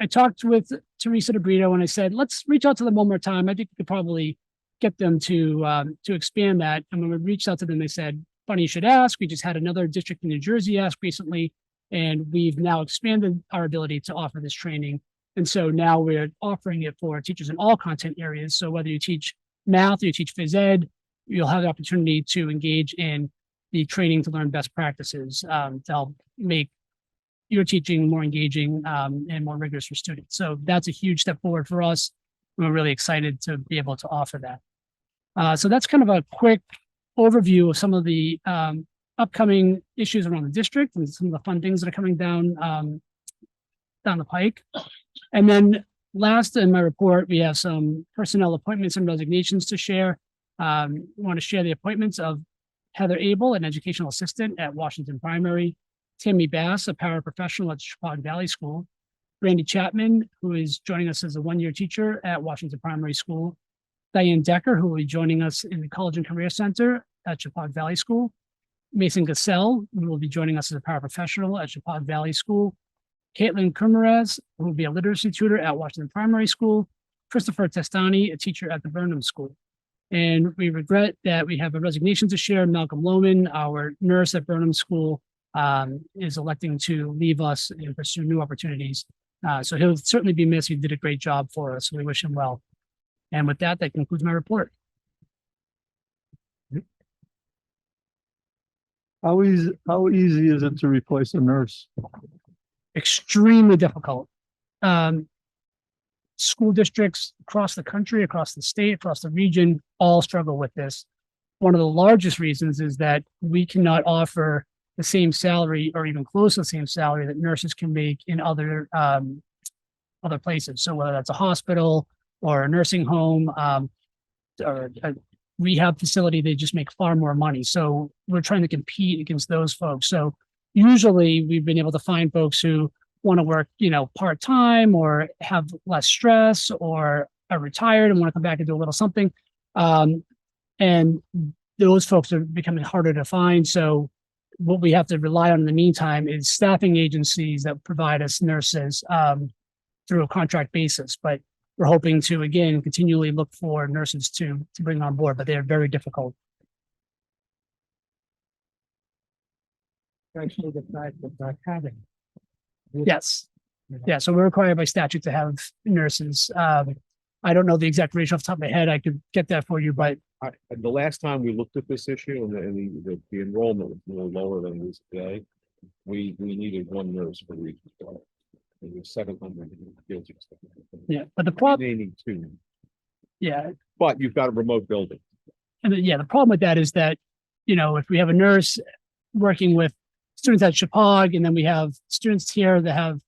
I talked with Teresa DeBrito and I said, let's reach out to them one more time. I think we could probably get them to expand that. And when we reached out to them, they said, funny you should ask. We just had another district in New Jersey ask recently, and we've now expanded our ability to offer this training. And so now we're offering it for teachers in all content areas. So whether you teach math or you teach phys ed, you'll have the opportunity to engage in the training to learn best practices to help make your teaching more engaging and more rigorous for students. So that's a huge step forward for us. We're really excited to be able to offer that. So that's kind of a quick overview of some of the upcoming issues around the district and some of the fun things that are coming down the pike. And then last in my report, we have some personnel appointments and resignations to share. We want to share the appointments of Heather Abel, an educational assistant at Washington Primary, Tammy Bass, a paraprofessional at Chippewa Valley School, Randy Chapman, who is joining us as a one-year teacher at Washington Primary School, Diane Decker, who will be joining us in the College and Career Center at Chippewa Valley School, Mason Gassell, who will be joining us as a paraprofessional at Chippewa Valley School, Caitlin Kumarez, who will be a literacy tutor at Washington Primary School, Christopher Testani, a teacher at the Burnham School. And we regret that we have a resignation to share. Malcolm Lohman, our nurse at Burnham School, is electing to leave us and pursue new opportunities. So he'll certainly be missed. He did a great job for us. So we wish him well. And with that, that concludes my report. How easy is it to replace a nurse? Extremely difficult. School districts across the country, across the state, across the region, all struggle with this. One of the largest reasons is that we cannot offer the same salary or even close to the same salary that nurses can make in other places. So whether that's a hospital or a nursing home or a rehab facility, they just make far more money. So we're trying to compete against those folks. So usually we've been able to find folks who want to work, part-time or have less stress or are retired and want to come back and do a little something. And those folks are becoming harder to find. So what we have to rely on in the meantime is staffing agencies that provide us nurses through a contract basis. But we're hoping to, again, continually look for nurses to bring on board, but they're very difficult. Especially the fact of not having. Yes. Yeah, so we're required by statute to have nurses. I don't know the exact ratio off the top of my head. I could get that for you, but The last time we looked at this issue and the enrollment was a little lower than it is today, we needed one nurse for each. It was 700 kids. yeah, but the problem, They need two, yeah, but you've got a remote building. and yeah, the problem with that is that, you know, if we have a nurse working with students at Chapag, and then we have students here that have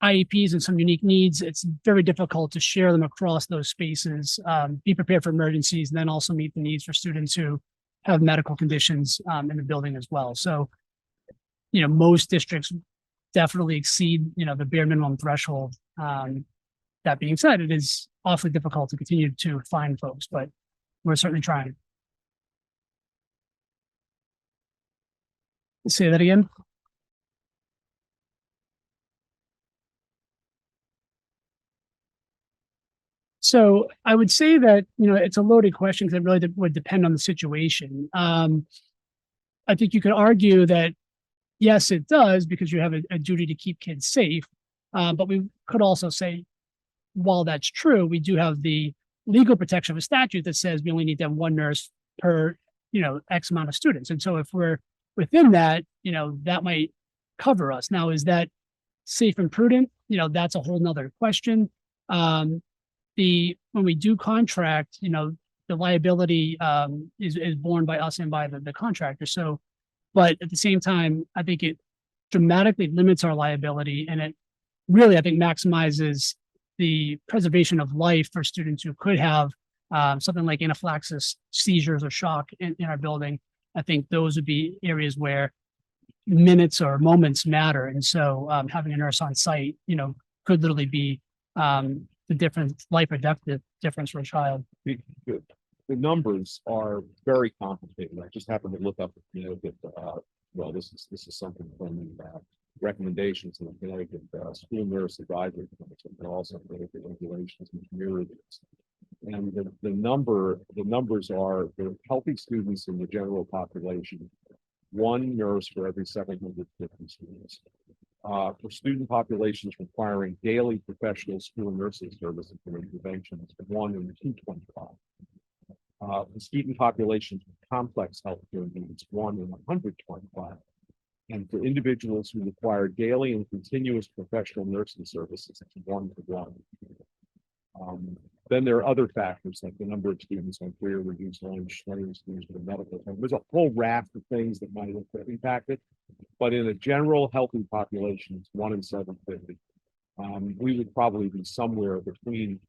IEPs and some unique needs, it's very difficult to share them across those spaces, be prepared for emergencies, and then also meet the needs for students who have medical conditions in the building as well. So, you know, most districts definitely exceed, you know, the bare minimum threshold. That being said, it is awfully difficult to continue to find folks, but we're certainly trying. Say that again. So I would say that, you know, it's a loaded question because it really would depend on the situation. I think you could argue that, yes, it does, because you have a duty to keep kids safe. But we could also say, while that's true, we do have the legal protection of a statute that says we only need to have one nurse per, you know, X amount of students. And so if we're within that, you know, that might cover us. Now, is that safe and prudent? You know, that's a whole nother question. When we do contract, you know, the liability is borne by us and by the contractor. So, but at the same time, I think it dramatically limits our liability, and it really, I think, maximizes the preservation of life for students who could have something like anaphylaxis, seizures, or shock in our building. I think those would be areas where minutes or moments matter. And so having a nurse on site, you know, could literally be the difference, life or death difference for a child. The numbers are very complicated. I just happened to look up, you know, that, well, this is something from recommendations in the Connecticut School Nurse Advisory Council, and also the regulations and mirror this. And the numbers are the healthy students in the general population, one nurse for every 750 students. For student populations requiring daily professional school nursing services and interventions, 1 in 225. For student populations with complex healthcare needs, 1 in 125. And for individuals who require daily and continuous professional nursing services, it's 1 to 1. Then there are other factors like the number of students on career reduced lunch, students with medical. There's a whole raft of things that might impact it. But in a general healthy population, it's 1 in 750. We would probably be somewhere between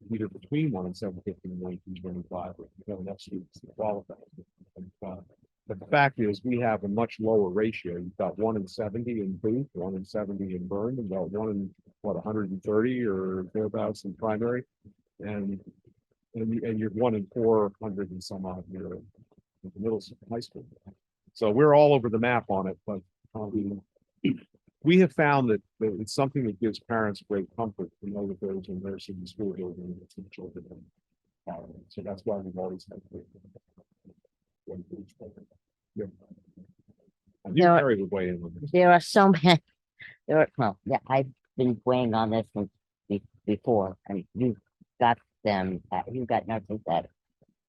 1 in 750 and 1925. If we have enough students to qualify. But the fact is, we have a much lower ratio. You've got 1 in 70 in Booth, 1 in 70 in Bern, and about 1 in 130 or thereabouts in primary, and you're 1 in 400 and some odd here in the middle school, high school. So we're all over the map on it, but we have found that it's something that gives parents great comfort to know that there's a nurse in the school building that's in children. So that's why we've always had. Yeah. And you There- carry the way in with this. There are so many, well, yeah, I've been weighing on this since before, and you've got you got nurses at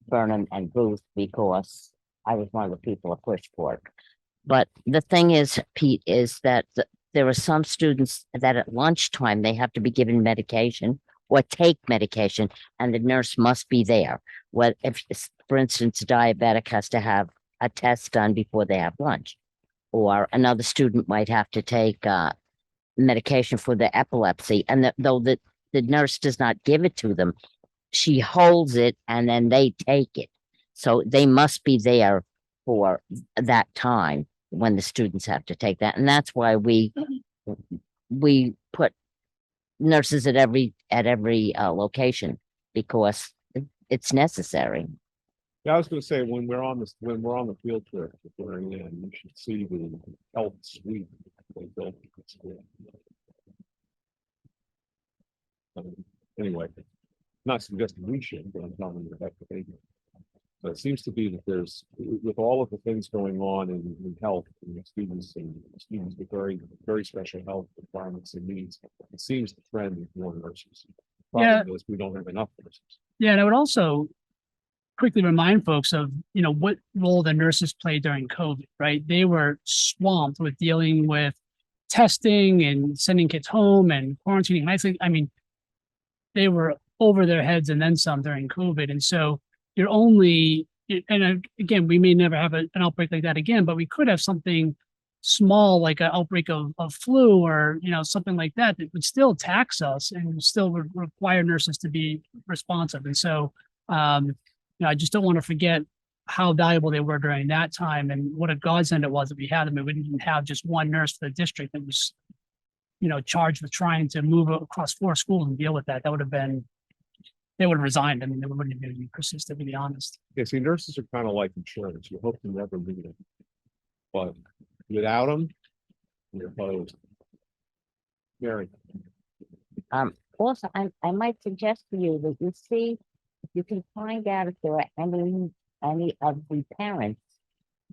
Burnham and Booth because I was one of the people who pushed for it. But the thing is, Pete, is that there are some students that at lunchtime, they have to be given medication or take medication, and the nurse must be there. Well, if, for instance, a diabetic has to have a test done before they have lunch, or another student might have to take medication for the epilepsy, and though the nurse does not give it to them, she holds it and then they take it. So they must be there for that time when the students have to take that, and that's why we put nurses at every location, because it's necessary. Yeah, I was gonna say, when we're on the field trip, if we're in, you should see the health suite they built at the school. Anyway, not suggesting we should, but I'm telling you that they do. But it seems to be that there's, with all of the things going on in health, and students with very, very special health requirements and needs, it seems the trend is more nurses. Yeah. Problem is we don't have enough nurses. Yeah, and I would also quickly remind folks of, what role the nurses played during COVID, right? They were swamped with dealing with testing and sending kids home and quarantining. And I think, I mean, they were over their heads and then some during COVID. And so you're only, again, we may never have an outbreak like that again, but we could have something small, like an outbreak of flu or, something like that, that would still tax us and still require nurses to be responsive. And so, I just don't want to forget how valuable they were during that time and what a godsend it was that we had them. And we didn't have just one nurse for the district that was, charged with trying to move across 4 schools and deal with that. That would have been, they would have resigned. I mean, they wouldn't have been persistent, to be honest. Yeah, see, nurses are kind of like insurance. You hope to never need them. But without them, you're opposed. Mary, Also, I might suggest to you that you see, if you can find out if there are any of the parents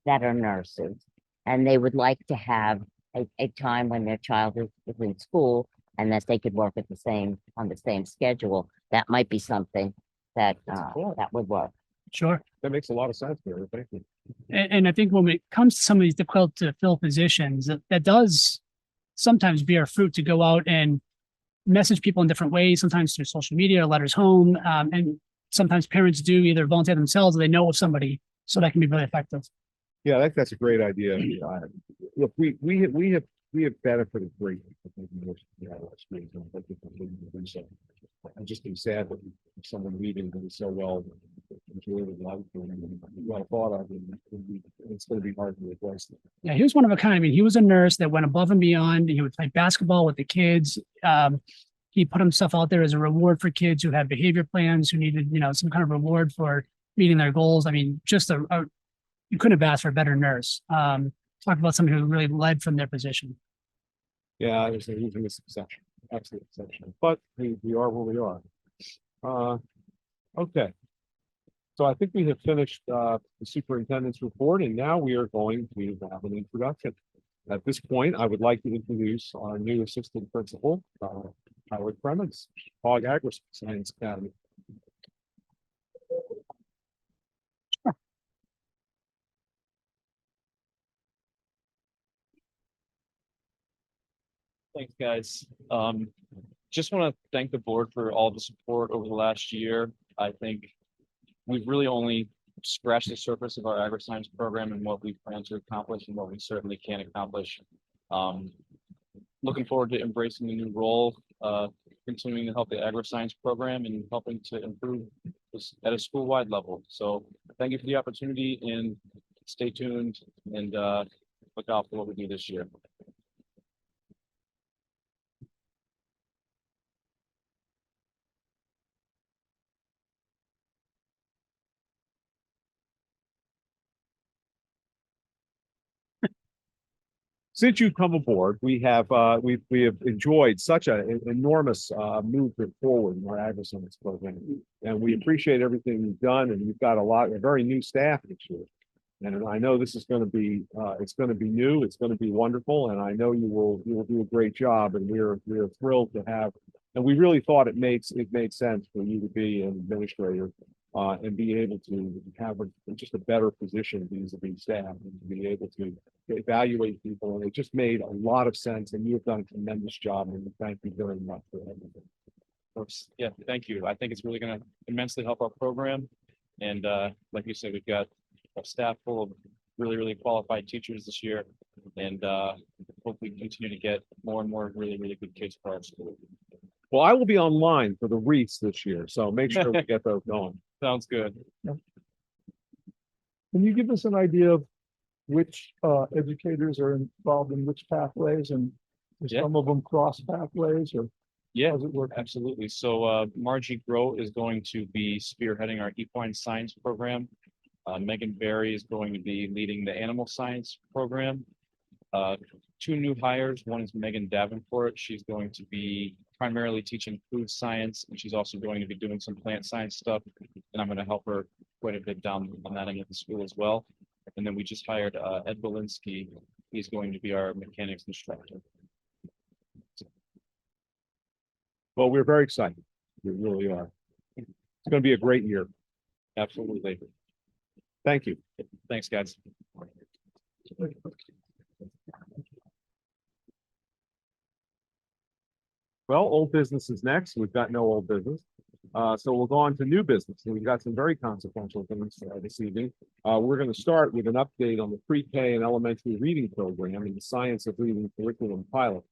that are nurses and they would like to have a time when their child is in school and that they could work on the same schedule, that might be something that, that would work. Sure. that makes a lot of sense, Mary. Thank you. And I think when it comes to some of these difficult to fill positions, that does sometimes bear fruit to go out and message people in different ways, sometimes through social media, or letters home. And sometimes parents do either volunteer themselves or they know of somebody, so that can be really effective. Yeah, I think that's a great idea. Look, we have benefited greatly from taking this, I just am sad that someone leaving who was so well enjoyed his life and well thought of, and it's going to be hard to replace them. Yeah, he was one of a kind. I mean, he was a nurse that went above and beyond. He would play basketball with the kids. He put himself out there as a reward for kids who had behavior plans, who needed, some kind of reward for meeting their goals. I mean, just you couldn't have asked for a better nurse. Talk about somebody who really led from their position. Yeah, he's an exception, absolute exception, but we are where we are. Okay. So I think we have finished the superintendent's report, and now we are going to have an introduction. At this point, I would like to introduce our new assistant principal, Howard Cremens, Hog Agri-Science Academy. Thanks, guys. Just want to thank the board for all the support over the last year. I think we've really only scratched the surface of our agri-science program and what we plan to accomplish and what we certainly can accomplish. Looking forward to embracing the new role, continuing to help the agri-science program and helping to improve this at a school-wide level. So thank you for the opportunity, and stay tuned and look out for what we do this year. Since you've come aboard, we have enjoyed such an enormous movement forward in our agri-science program, and we appreciate everything you've done. And you've got a very new staff this year, and I know this is going to be it's going to be new, it's going to be wonderful, and I know you will do a great job. And we're thrilled to have. And we really thought it made sense for you to be an administrator and be able to have just a better position vis-a-vis staff and to be able to evaluate people. And it just made a lot of sense, and you have done a tremendous job, and thank you very much for everything. Of course, yeah, thank you. I think it's really going to immensely help our program. And like you said, we've got a staff full of really, really qualified teachers this year, and hopefully continue to get more and more really, really good kids for our school. Well, I will be online for the wreaths this year, so make sure we get those going. Sounds good. Can you give us an idea of which educators are involved in which pathways, and do Yeah. some of them cross pathways, or Yeah, how does it work? absolutely. So Margie Groh is going to be spearheading our equine science program. Megan Berry is going to be leading the animal science program. 2 new hires. One is Megan Davenport. She's going to be primarily teaching food science, and she's also going to be doing some plant science stuff. And I'm going to help her quite a bit down on that end of the school as well. And then we just hired Ed Belinsky. He's going to be our mechanics instructor. Well, we're very excited. We really are. It's gonna be a great year. Absolutely. Thank you. Thanks, guys. Well, old business is next. We've got no old business. So we'll go on to new business. And we've got some very consequential things this evening. We're going to start with an update on the pre-K and elementary reading program and the Science of Reading curriculum pilot.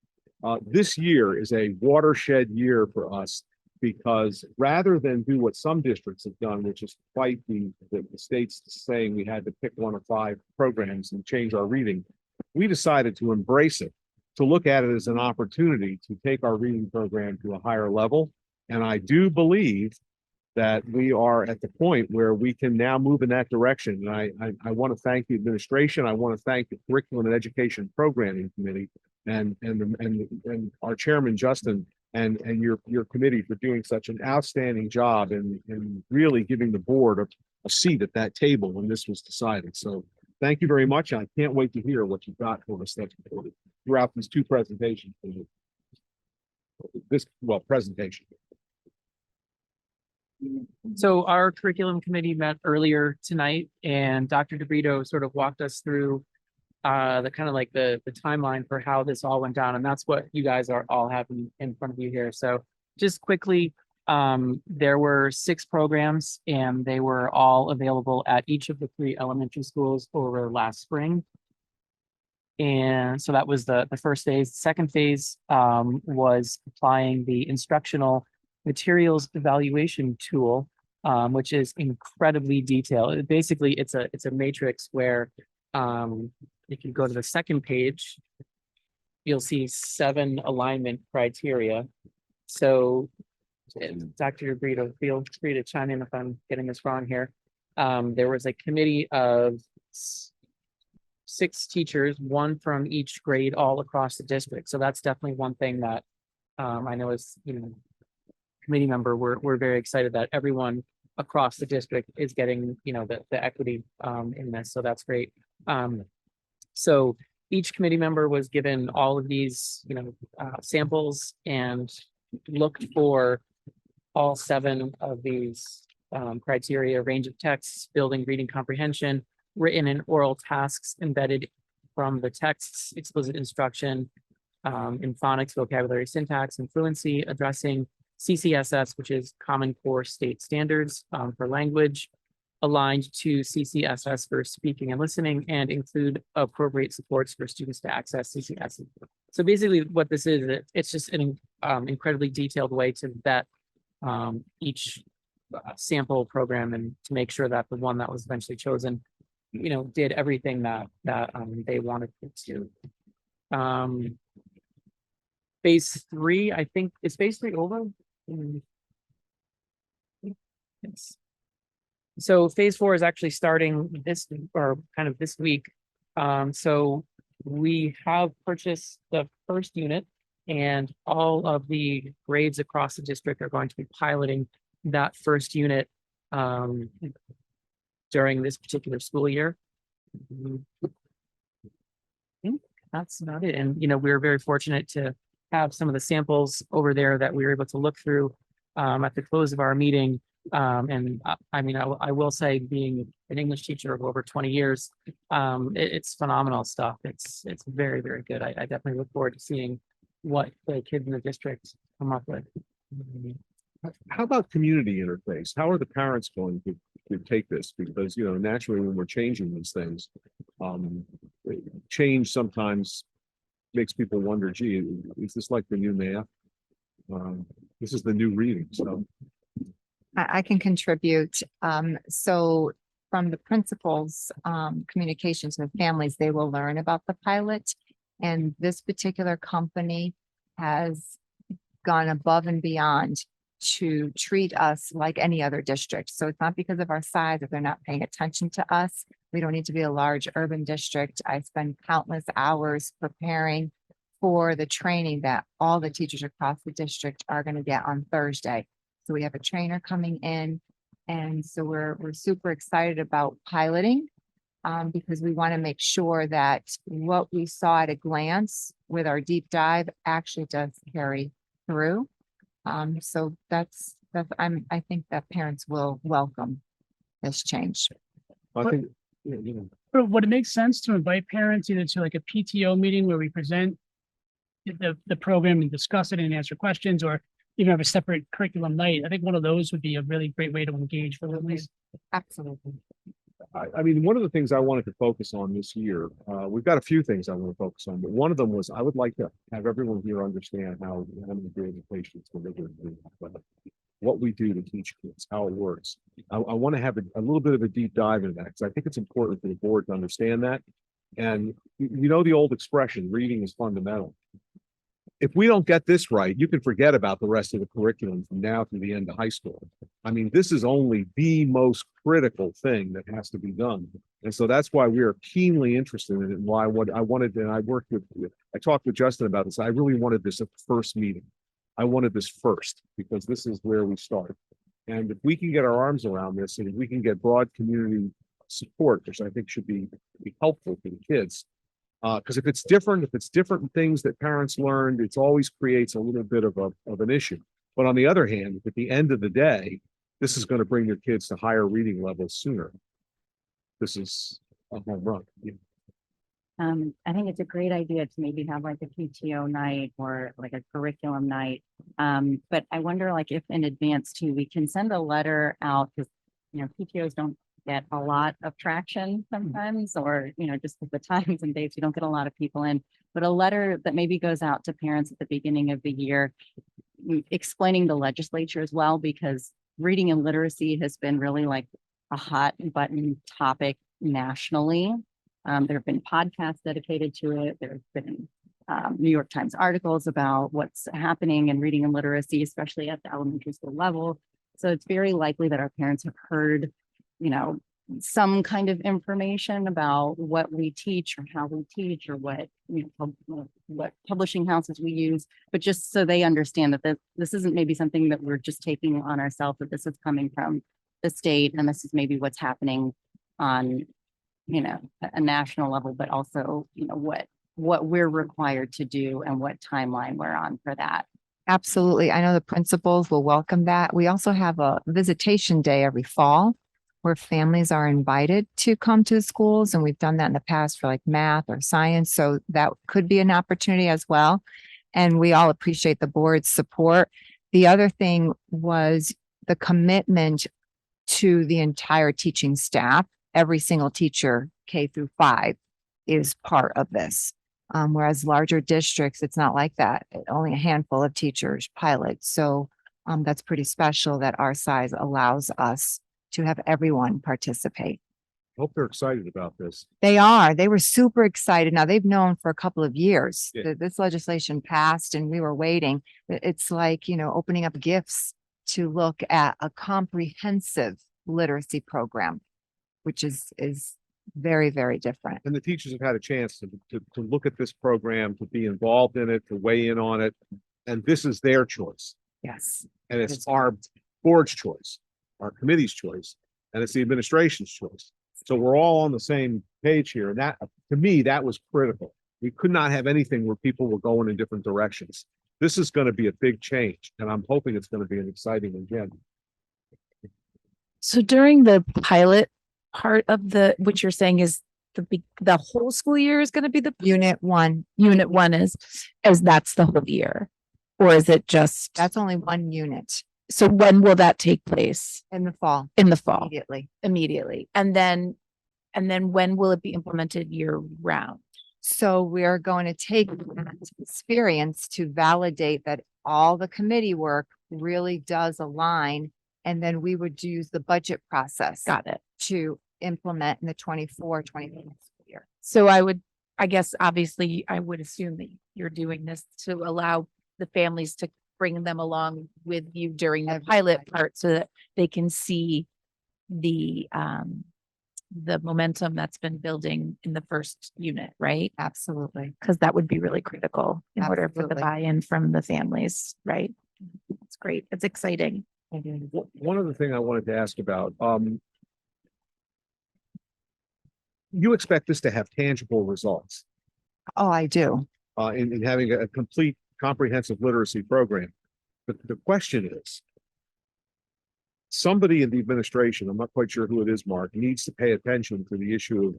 This year is a watershed year for us because rather than do what some districts have done, which is fight the states saying we had to pick one of 5 programs and change our reading, we decided to embrace it, to look at it as an opportunity to take our reading program to a higher level. And I do believe that we are at the point where we can now move in that direction. And I want to thank the administration. I want to thank the Curriculum and Education Programming Committee and our chairman, Justin, and your committee for doing such an outstanding job and really giving the board a seat at that table when this was decided. So thank you very much. I can't wait to hear what you've got for us throughout these 2 presentations. Presentation. So our curriculum committee met earlier tonight and Dr. DeBrito sort of walked us through the kind of like the timeline for how this all went down. And that's what you guys are all having in front of you here. So just quickly, there were 6 programs and they were all available at each of the 3 elementary schools over last spring. And so that was the first phase. The second phase was applying the instructional materials evaluation tool, which is incredibly detailed. Basically, it's a matrix where if you go to the second page, you'll see 7 alignment criteria. So, Dr. Brito, feel free to chime in if I'm getting this wrong here. There was a committee of 6 teachers, 1 from each grade, all across the district. So that's definitely one thing that I know as committee member, we're very excited that everyone across the district is getting the equity in this. So that's great. So each committee member was given all of these samples and looked for all 7 of these criteria: range of texts, building reading comprehension, written and oral tasks embedded from the texts, explicit instruction in phonics, vocabulary, syntax, and fluency, addressing CCSS, which is Common Core State Standards for language, aligned to CCSS for speaking and listening, and include appropriate supports for students to access CCSS. So basically what this is, it's just an incredibly detailed way to vet each sample program and to make sure that the one that was eventually chosen did everything that they wanted it to. Phase 3, I think, is phase 3 over? Yes. So phase 4 is actually starting this week. So we have purchased the first unit and all of the grades across the district are going to be piloting that first unit during this particular school year. I think that's about it. And, we were very fortunate to have some of the samples over there that we were able to look through at the close of our meeting. I will say, being an English teacher of over 20 years, it's phenomenal stuff. It's very, very good. I definitely look forward to seeing what the kids in the district come up with. How about community interface? How are the parents going to take this? Because, naturally when we're changing these things, change sometimes makes people wonder, gee, is this like the new math? This is the new reading, so. I can contribute. So from the principals, communications with families, they will learn about the pilot. And this particular company has gone above and beyond to treat us like any other district. So it's not because of our size that they're not paying attention to us. We don't need to be a large urban district. I spend countless hours preparing for the training that all the teachers across the district are going to get on Thursday. So we have a trainer coming in And so we're super excited about piloting. Because we want to make sure that what we saw at a glance with our deep dive actually does carry through. So I think that parents will welcome this change. I But- think, you know, But would it make sense to invite parents either to like a PTO meeting where we present the program and discuss it and answer questions, or even have a separate curriculum night? I think one of those would be a really great way to engage families. Absolutely. I mean, one of the things I wanted to focus on this year, we've got a few things I want to focus on, but one of them was I would like to have everyone here understand how many grade patients deliver what we do to teach kids, how it works. I want to have a little bit of a deep dive into that because I think it's important for the board to understand that. And you know the old expression, reading is fundamental. If we don't get this right, you can forget about the rest of the curriculum from now to the end of high school. I mean, this is only the most critical thing that has to be done. And so that's why we are keenly interested in it and why what I wanted, and I talked with Justin about this. I really wanted this at the first meeting. I wanted this first because this is where we start. And if we can get our arms around this and if we can get broad community support, which I think should be helpful for the kids, because if it's different things that parents learned, it always creates a little bit of an issue. But on the other hand, at the end of the day, this is going to bring your kids to higher reading levels sooner. This is a home run. I think it's a great idea to maybe have like a PTO night or like a curriculum night. But I wonder like if in advance too, we can send a letter out because, PTOs don't get a lot of traction sometimes, or, just with the times and dates, we don't get a lot of people in, but a letter that maybe goes out to parents at the beginning of the year, explaining the legislature as well, because reading and literacy has been really like a hot button topic nationally. There have been podcasts dedicated to it. There have been New York Times articles about what's happening in reading and literacy, especially at the elementary school level. So it's very likely that our parents have heard, some kind of information about what we teach or how we teach or what, what publishing houses we use, but just so they understand that this isn't maybe something that we're just taking on ourselves, that this is coming from the state and this is maybe what's happening on, a national level, but also, what we're required to do and what timeline we're on for that. Absolutely. I know the principals will welcome that. We also have a visitation day every fall where families are invited to come to the schools. And we've done that in the past for like math or science. So that could be an opportunity as well. And we all appreciate the board's support. The other thing was the commitment to the entire teaching staff. Every single teacher, K through 5, is part of this. Whereas larger districts, it's not like that. Only a handful of teachers pilot. So that's pretty special that our size allows us to have everyone participate. Hope they're excited about this. They are. They were super excited. Now they've known for a couple of years Yeah. that this legislation passed and we were waiting. It's like, opening up gifts to look at a comprehensive literacy program, which is very, very different. And the teachers have had a chance to look at this program, to be involved in it, to weigh in on it. And this is their choice. Yes. And it's That's our board's choice, our committee's choice, and it's the administration's choice. So we're all on the same page here. And that, to me, that was critical. We could not have anything where people were going in different directions. This is going to be a big change, and I'm hoping it's going to be an exciting agenda. So during the pilot part of what you're saying is the whole school year is going to be the Unit 1, unit 1 is that's the whole year, or is it just that's only one unit so when will that take place? in the fall In the fall, immediately. immediately, and then when will it be implemented year round? So we are going to take that experience to validate that all the committee work really does align. And then we would use the budget process Got it. to implement in the 24-25 school year. So I guess, obviously, I would assume that you're doing this to allow the families to bring them along with you during the Every pilot time. part so that they can see the momentum that's been building in the first unit, right? Absolutely. Because that would be really critical in order for the Absolutely. buy-in from the families, right? It's great. It's exciting. One other thing I wanted to ask about, you expect this to have tangible results, Oh, I do. in having a complete comprehensive literacy program. The question is, somebody in the administration, I'm not quite sure who it is, Mark, needs to pay attention to the issue of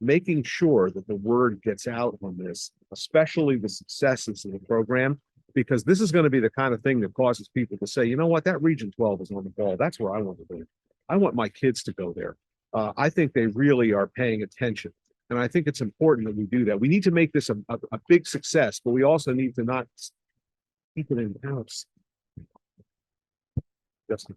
making sure that the word gets out on this, especially the successes of the program, because this is going to be the kind of thing that causes people to say, you know what, that Region 12 is on the ball. That's where I want to be. I want my kids to go there. I think they really are paying attention. And I think it's important that we do that. We need to make this a big success, but we also need to not keep it in house. Justin.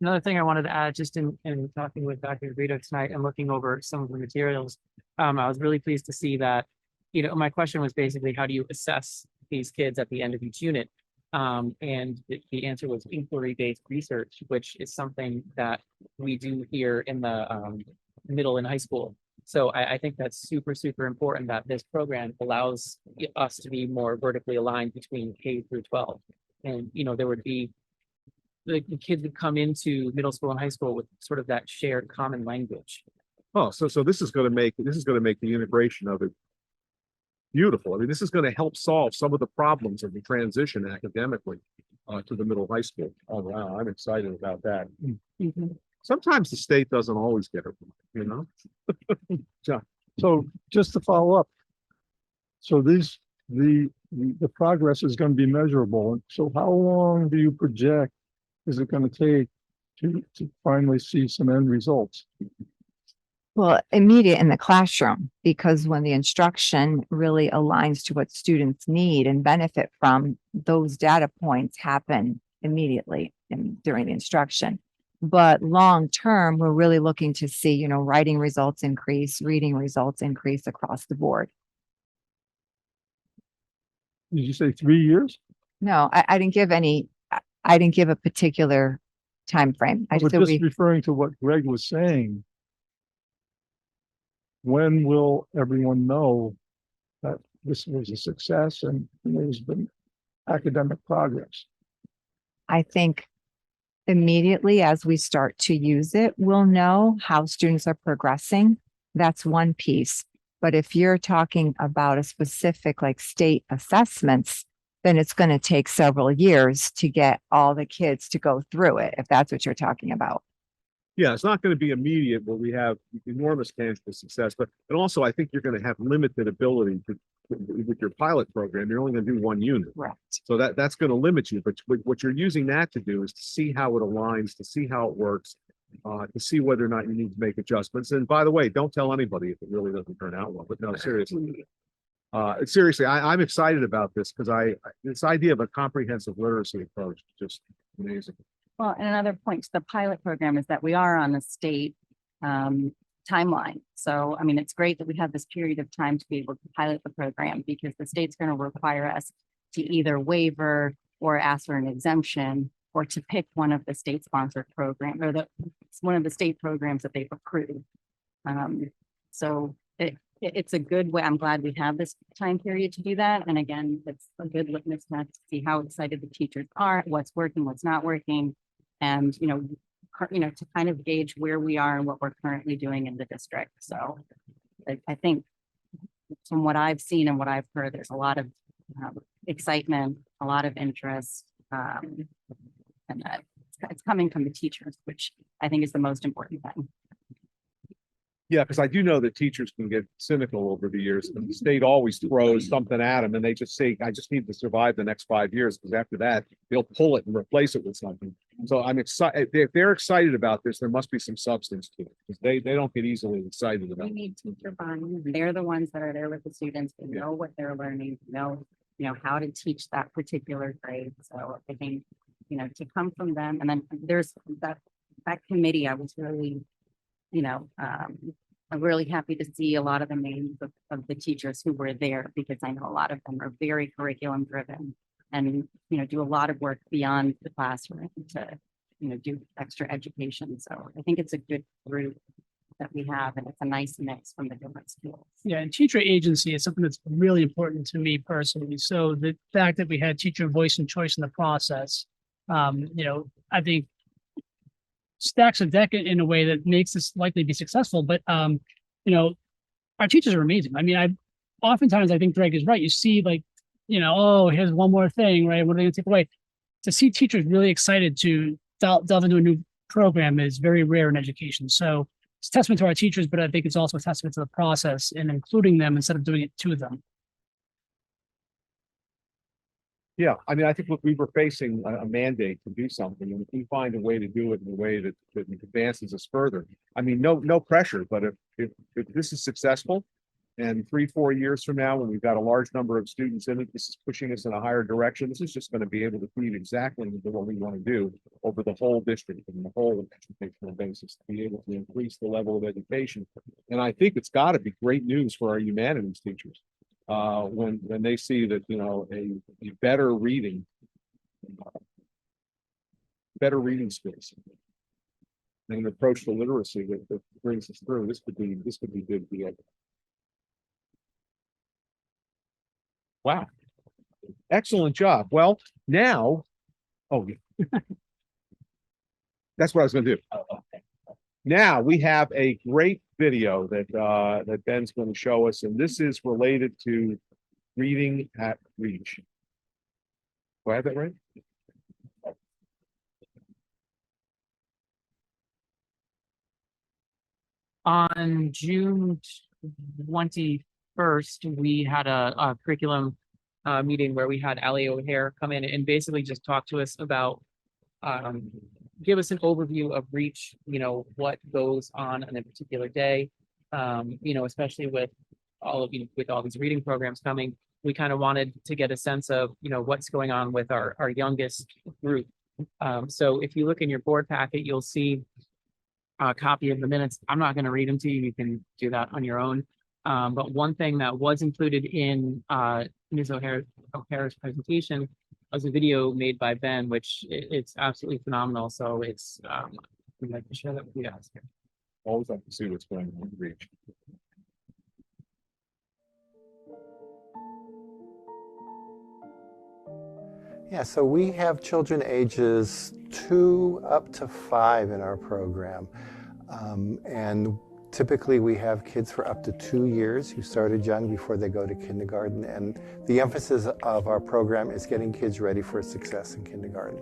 Another thing I wanted to add, just in talking with Dr. Vito tonight and looking over some of the materials, I was really pleased to see that, my question was basically, how do you assess these kids at the end of each unit? And the answer was inquiry-based research, which is something that we do here in the middle and high school. So I think that's super, super important that this program allows us to be more vertically aligned between K through 12. And, there would be the kids would come into middle school and high school with sort of that shared common language. Oh, so this is going to make the integration of it beautiful. I mean, this is going to help solve some of the problems of the transition academically to the middle high school. Oh, wow, I'm excited about that. Sometimes the state doesn't always get it, So just to follow up. So the progress is going to be measurable. So how long do you project is it going to take to finally see some end results? Well, immediate in the classroom, because when the instruction really aligns to what students need and benefit from, those data points happen immediately during the instruction. But long term, we're really looking to see, writing results increase, reading results increase across the board. Did you say 3 years? No, I didn't give a particular time frame. I We're said just referring to what Greg was saying. When will everyone know that this was a success and there's been academic progress? I think immediately as we start to use it, we'll know how students are progressing. That's one piece. But if you're talking about a specific like state assessments, then it's going to take several years to get all the kids to go through it, if that's what you're talking about. Yeah, it's not going to be immediate where we have enormous tangible success, but also I think you're going to have limited ability with your pilot program. You're only going to do one unit. Right. So that's going to limit you. But what you're using that to do is to see how it aligns, to see how it works, to see whether or not you need to make adjustments. And by the way, don't tell anybody if it really doesn't turn out well. But no, seriously. I'm excited about this because this idea of a comprehensive literacy approach is just amazing. Well, and another point to the pilot program is that we are on a state timeline. So, I mean, it's great that we have this period of time to be able to pilot the program because the state's going to require us to either waiver or ask for an exemption or to pick one of the state sponsored program or one of the state programs that they've approved. So it's a good way. I'm glad we have this time period to do that. And again, it's a good litmus test to see how excited the teachers are, what's working, what's not working. And, to kind of gauge where we are and what we're currently doing in the district. So I think from what I've seen and what I've heard, there's a lot of excitement, a lot of interest. And that it's coming from the teachers, which I think is the most important thing. Yeah, because I do know that teachers can get cynical over the years, and the state always throws something at them, and they just say, "I just need to survive the next 5 years," because after that, they'll pull it and replace it with something. So I'm excited. If they're excited about this, there must be some substance to it, because they don't get easily excited about We it. need teacher buy-in. They're the ones that are there with the students. They know what they're learning, know how to teach that particular grade. So I think, to come from them, and then there's that committee. I was really, I'm really happy to see a lot of the names of the teachers who were there because I know a lot of them are very curriculum driven and, do a lot of work beyond the classroom to, do extra education. So I think it's a good group. that we have, and it's a nice mix from the different schools. Yeah, and teacher agency is something that's really important to me personally. So the fact that we had teacher voice and choice in the process, I think stacks a deck in a way that makes this likely be successful. But our teachers are amazing. I mean, oftentimes I think Greg is right. You see oh, here's one more thing, right? What are they gonna take away? To see teachers really excited to delve into a new program is very rare in education. So it's a testament to our teachers, but I think it's also a testament to the process and including them instead of doing it to them. Yeah, I mean, I think we were facing a mandate to do something, and if we find a way to do it in a way that advances us further, I mean, no pressure, but if this is successful, and 3-4 years from now, when we've got a large number of students in it, this is pushing us in a higher direction. This is just going to be able to feed exactly what we want to do over the whole district and the whole educational basis, to be able to increase the level of education. And I think it's got to be great news for our humanities teachers when they see that a better reading skills and an approach to literacy that brings us through. This could be good deal. Wow. Excellent job. Well, now, that's what I was going to do. Now we have a great video that Ben's going to show us, and this is related to reading at Reach. Do I have that right? On June 21st, we had a curriculum meeting where we had Ali O'Hare come in and basically just talk to us about give us an overview of Reach, what goes on a particular day, especially with all of with all these reading programs coming. We kind of wanted to get a sense of what's going on with our youngest group. So if you look in your board packet, you'll see a copy of the minutes. I'm not going to read them to you. You can do that on your own. But one thing that was included in Ms. O'Hara's presentation was a video made by Ben, which it's absolutely phenomenal. So it's we'd like to share that with you guys. Always like to see what's going on with Reach. Yeah, so we have children ages 2 up to 5 in our program. And typically we have kids for up to 2 years who started young before they go to kindergarten. And the emphasis of our program is getting kids ready for success in kindergarten.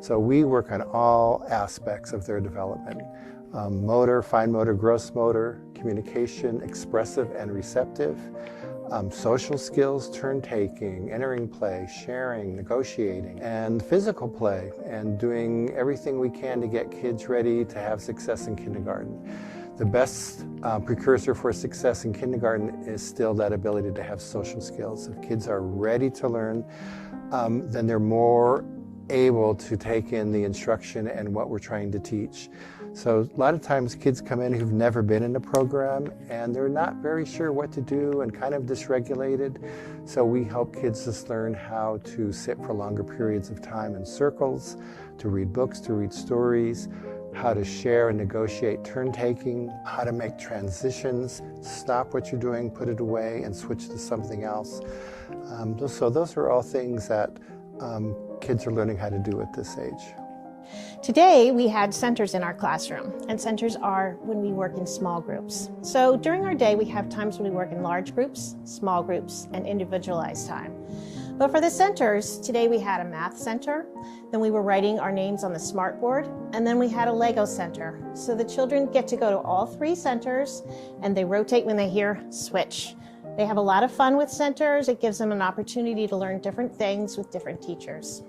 So we work on all aspects of their development. Motor, fine motor, gross motor, communication, expressive and receptive, social skills, turn-taking, entering play, sharing, negotiating, and physical play, and doing everything we can to get kids ready to have success in kindergarten. The best precursor for success in kindergarten is still that ability to have social skills. If kids are ready to learn, then they're more able to take in the instruction and what we're trying to teach. So a lot of times kids come in who've never been in a program and they're not very sure what to do and kind of dysregulated. So we help kids just learn how to sit for longer periods of time in circles, to read books, to read stories, how to share and negotiate turn-taking, how to make transitions, stop what you're doing, put it away, and switch to something else. So those are all things that kids are learning how to do at this age. Today, we had centers in our classroom, and centers are when we work in small groups. So during our day, we have times when we work in large groups, small groups, and individualized time. But for the centers, today we had a math center, then we were writing our names on the smart board, and then we had a Lego center. So the children get to go to all 3 centers, and they rotate when they hear switch. They have a lot of fun with centers. It gives them an opportunity to learn different things with different teachers.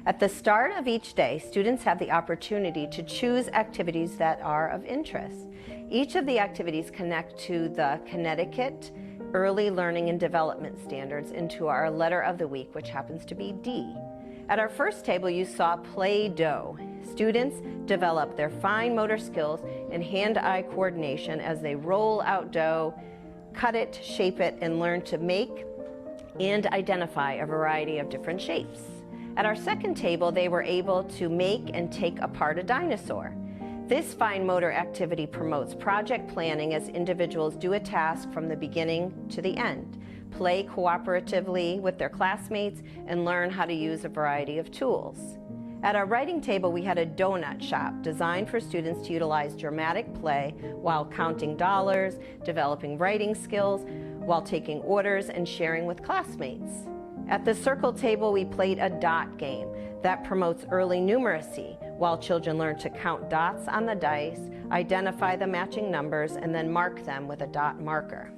At the start of each day, students have the opportunity to choose activities that are of interest. Each of the activities connect to the Connecticut Early Learning and Development Standards into our letter of the week, which happens to be D. At our first table, you saw Play-Doh. Students develop their fine motor skills and hand-eye coordination as they roll out dough, cut it, shape it, and learn to make and identify a variety of different shapes. At our second table, they were able to make and take apart a dinosaur. This fine motor activity promotes project planning as individuals do a task from the beginning to the end, play cooperatively with their classmates, and learn how to use a variety of tools. At our writing table, we had a donut shop designed for students to utilize dramatic play while counting dollars, developing writing skills, while taking orders and sharing with classmates. At the circle table, we played a dot game that promotes early numeracy, while children learn to count dots on the dice, identify the matching numbers, and then mark them with a dot marker.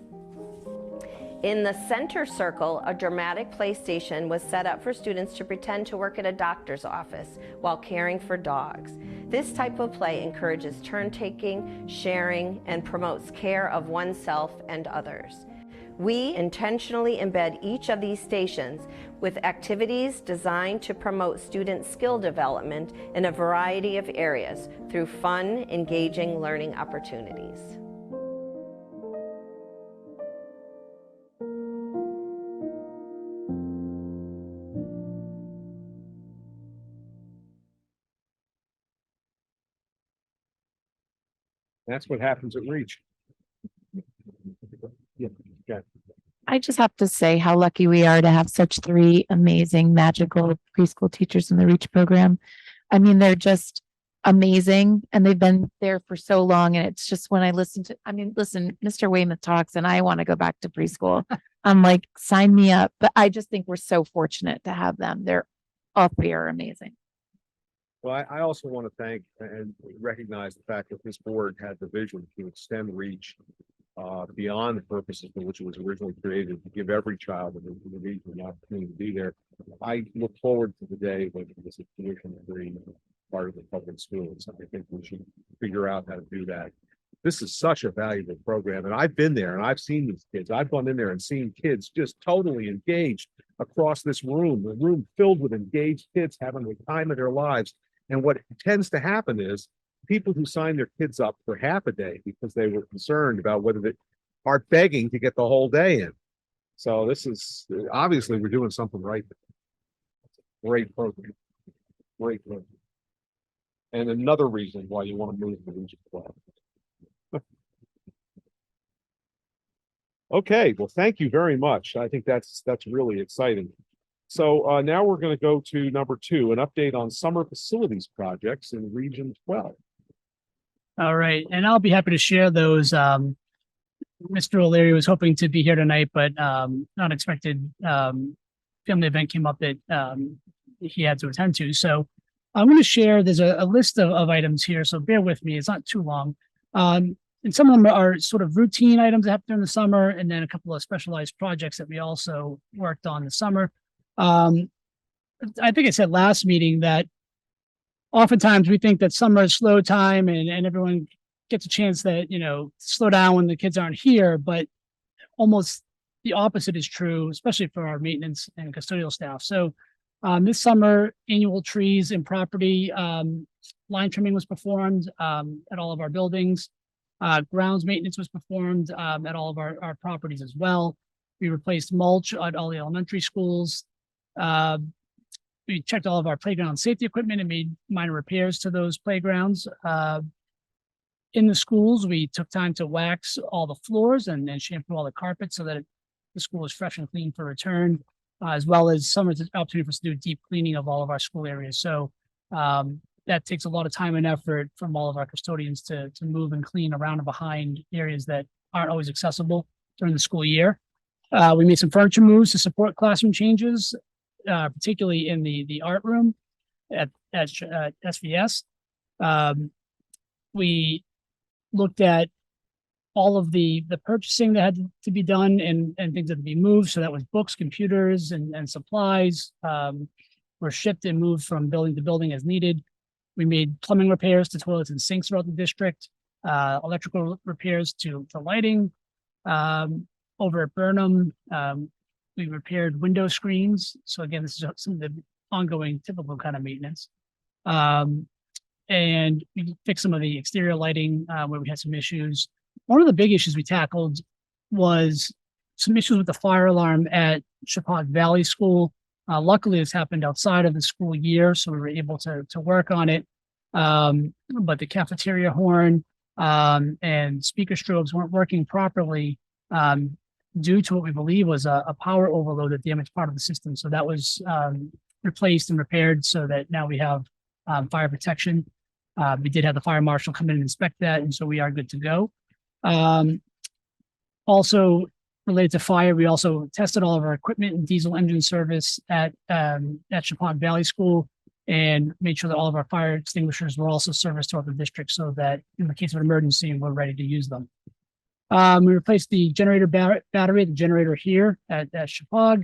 In the center circle, a dramatic play station was set up for students to pretend to work at a doctor's office while caring for dogs. This type of play encourages turn-taking, sharing, and promotes care of oneself and others. We intentionally embed each of these stations with activities designed to promote student skill development in a variety of areas through fun, engaging learning opportunities. That's what happens at Reach. Yeah, okay. I just have to say how lucky we are to have such three amazing, magical preschool teachers in the REACH program. I mean, they're just amazing and they've been there for so long. And it's just when I listen, Mr. Weymouth talks and I want to go back to preschool. I'm like, sign me up. But I just think we're so fortunate to have them. They're all three are amazing. Well, I also want to thank and recognize the fact that this board had the vision to extend Reach beyond the purposes for which it was originally created, to give every child in the region an opportunity to be there. I look forward to the day when this is tuition-free part of the public schools. I think we should figure out how to do that. This is such a valuable program, and I've been there and I've seen these kids. I've gone in there and seen kids just totally engaged across this room, the room filled with engaged kids having the time of their lives. And what tends to happen is people who sign their kids up for half a day because they were concerned about whether they are begging to get the whole day in. So this is obviously we're doing something right. Great program. Great program. And another reason why you want to move to Region 12. Okay, well, thank you very much. I think that's really exciting. So now we're going to go to number 2, an update on summer facilities projects in Region 12. All right, and I'll be happy to share those. Mr. O'Leary was hoping to be here tonight, but unexpected family event came up that he had to attend to. So I'm going to share, there's a list of items here, so bear with me, it's not too long. And some of them are sort of routine items that happen during the summer, and then a couple of specialized projects that we also worked on this summer. I think I said last meeting that oftentimes we think that summer is slow time and everyone gets a chance that, slow down when the kids aren't here, but almost the opposite is true, especially for our maintenance and custodial staff. So this summer, annual trees and property line trimming was performed at all of our buildings. Grounds maintenance was performed at all of our properties as well. We replaced mulch at all the elementary schools. We checked all of our playground safety equipment and made minor repairs to those playgrounds. In the schools, we took time to wax all the floors and shampoo all the carpets so that the school is fresh and clean for return, as well as summer's opportunity for us to do deep cleaning of all of our school areas. So that takes a lot of time and effort from all of our custodians to move and clean around and behind areas that aren't always accessible during the school year. We made some furniture moves to support classroom changes, particularly in the art room at SVS. We looked at all of the purchasing that had to be done and things that had to be moved. So that was books, computers, and supplies were shipped and moved from building to building as needed. We made plumbing repairs to toilets and sinks throughout the district, electrical repairs to lighting. Over at Burnham, we repaired window screens. So again, this is some of the ongoing typical kind of maintenance. And we fixed some of the exterior lighting where we had some issues. One of the big issues we tackled was some issues with the fire alarm at Chippewa Valley School. Luckily, this happened outside of the school year, so we were able to work on it. But the cafeteria horn, and speaker strobes weren't working properly, due to what we believe was a power overload that damaged part of the system. So that was, replaced and repaired so that now we have, fire protection. We did have the fire marshal come in and inspect that, and so we are good to go. Also related to fire, we also tested all of our equipment and diesel engine service at Chippewa Valley School and made sure that all of our fire extinguishers were also serviced throughout the district so that in the case of an emergency, we're ready to use them. We replaced the generator battery, the generator here at Chippewa,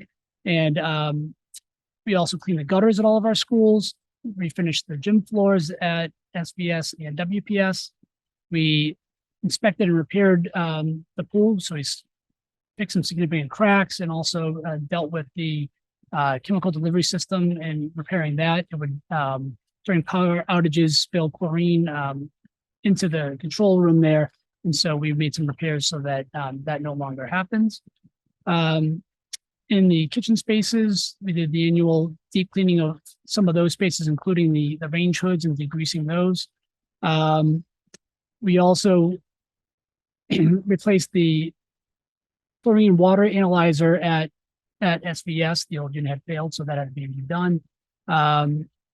and we also cleaned the gutters at all of our schools. We finished the gym floors at SVS and WPS. We inspected and repaired the pool, so we fixed some significant cracks and also dealt with the chemical delivery system and repairing that. It would during power outages spill chlorine into the control room there, and so we made some repairs so that that no longer happens. In the kitchen spaces, we did the annual deep cleaning of some of those spaces, including the range hoods and degreasing those. We also replaced the chlorine water analyzer at SVS. The old unit had failed, so that had to be redone.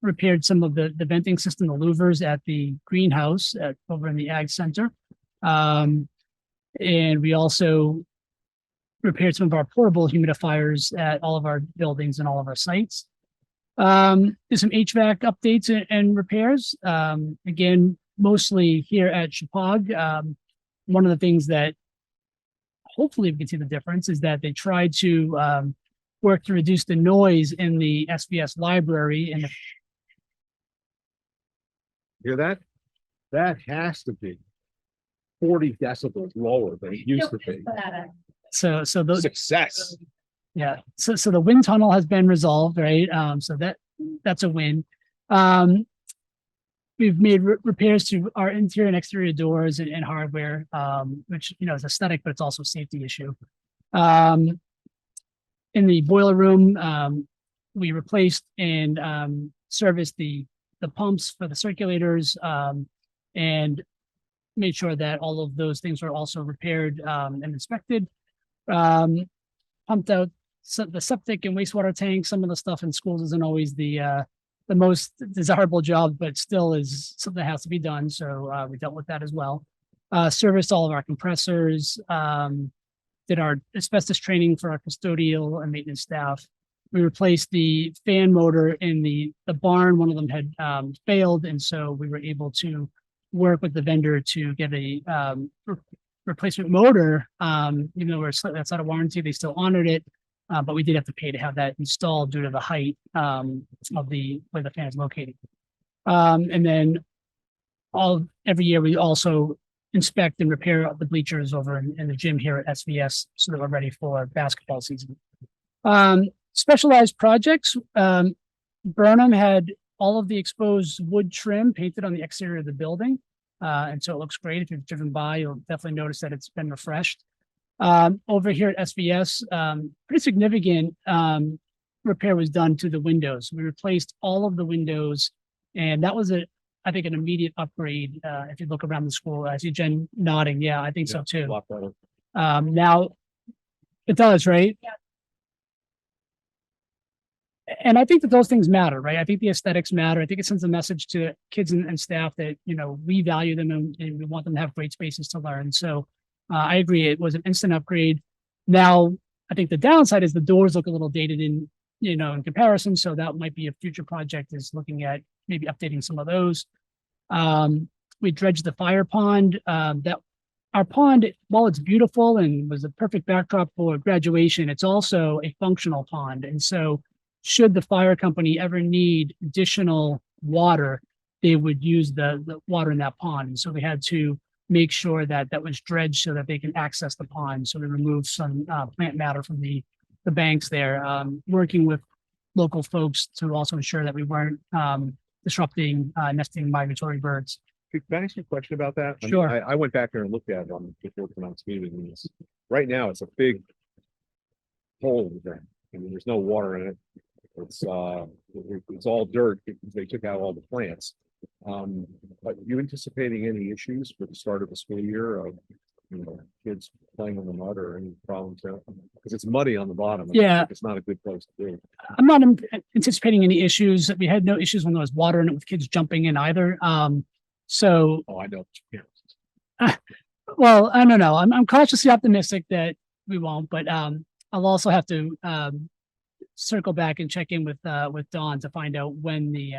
Repaired some of the venting system, the louvers at the greenhouse over in the Ag Center. And we also repaired some of our portable humidifiers at all of our buildings and all of our sites. There's some HVAC updates and repairs. Again, mostly here at Chippewa. One of the things that hopefully we can see the difference is that they tried to work to reduce the noise in the SVS library. And Hear that? That has to be 40 decibels lower than it used to be. so those, Success. yeah. So the wind tunnel has been resolved, right? So that's a win. We've made repairs to our interior and exterior doors and hardware, which, you know, is aesthetic, but it's also a safety issue. In the boiler room, we replaced and serviced the pumps for the circulators, and made sure that all of those things were also repaired and inspected. Pumped out the septic and wastewater tanks. Some of the stuff in schools isn't always the most desirable job, but still is something that has to be done. So we dealt with that as well. Serviced all of our compressors, did our asbestos training for our custodial and maintenance staff. We replaced the fan motor in the barn. One of them had failed, and so we were able to work with the vendor to get a replacement motor. Even though we're slightly outside of warranty, they still honored it. But we did have to pay to have that installed due to the height of where the fan is located. And then every year we also inspect and repair the bleachers over in the gym here at SVS so that we're ready for basketball season. Specialized projects. Burnham had all of the exposed wood trim painted on the exterior of the building. And so it looks great. If you've driven by, you'll definitely notice that it's been refreshed. Over here at SVS, pretty significant repair was done to the windows. We replaced all of the windows, and that was I think an immediate upgrade. If you look around the school, I see Jen nodding. Yeah, I think so too. A lot better. Now it does, right? Yeah. And I think that those things matter, right? I think the aesthetics matter. I think it sends a message to kids and staff that, you know, we value them and we want them to have great spaces to learn. So I agree. It was an instant upgrade. Now, I think the downside is the doors look a little dated in comparison. So that might be a future project, is looking at maybe updating some of those. We dredged the fire pond. That our pond, while it's beautiful and was a perfect backdrop for graduation, it's also a functional pond. And so should the fire company ever need additional water, they would use the water in that pond. And so we had to make sure that that was dredged so that they can access the pond. So we removed some plant matter from the banks there, working with local folks to also ensure that we weren't disrupting nesting migratory birds. Can I ask you a question about that? I mean, Sure. I went back there and looked at it before tonight's meeting. And right now, it's a big hole there. I mean, there's no water in it. It's all dirt because they took out all the plants. Are you anticipating any issues for the start of the school year of, kids playing on the mud or any problems there? Because it's muddy on the bottom. Yeah. It's not a good place to be. I'm not anticipating any issues. We had no issues when there was water in it with kids jumping in either. So, Oh, I know. Yeah. well, I don't know. I'm cautiously optimistic that we won't, but I'll also have to circle back and check in with Dawn to find out when the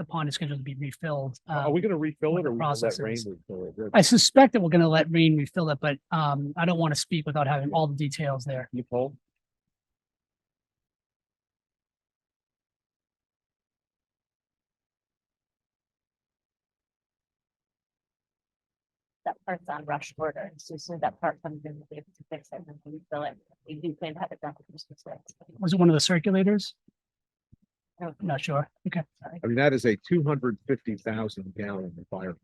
pond is scheduled to be refilled. Are we gonna refill it or the we gonna let process rain is. refill it? I suspect that we're going to let rain refill it, but I don't want to speak without having all the details there. You Paul? That part's on rush order. So as soon as that part comes in, we'll be able to fix it and then refill it. We do plan to have it done for Christmas. Was it one of the circulators? I don't Not sure. Okay. I mean, that is a 250,000 gallon fire.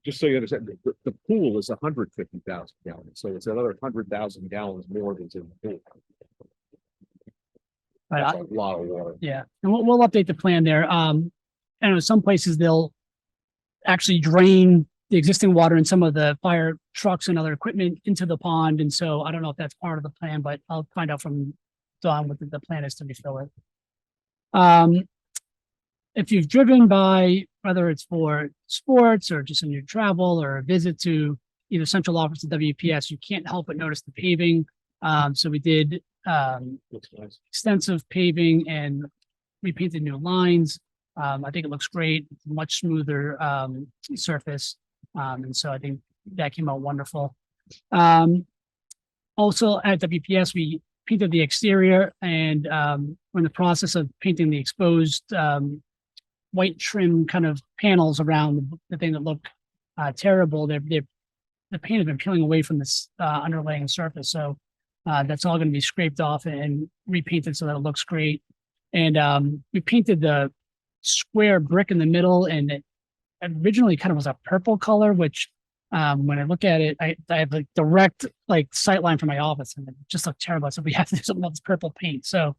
Just so you understand, the pool is 150,000 gallons, so it's another 100,000 gallons more than's in the pool. But That's a lot of water. yeah, and we'll update the plan there. I know some places they'll actually drain the existing water and some of the fire trucks and other equipment into the pond. And so I don't know if that's part of the plan, but I'll find out from Dawn what the plan is to refill it. If you've driven by, whether it's for sports or just in your travel or a visit to either central office or WPS, you can't help but notice the paving. So we did Looks nice. extensive paving and repainted new lines. I think it looks great, much smoother surface. And so I think that came out wonderful. Also at WPS, we painted the exterior and we're in the process of painting the exposed white trim kind of panels around the thing that look terrible. The paint has been peeling away from this underlaying surface. So that's all going to be scraped off and repainted so that it looks great. And we painted the square brick in the middle, and it originally kind of was a purple color, which when I look at it, I have like direct like sight line from my office and it just looked terrible. So we have to do something with this purple paint. So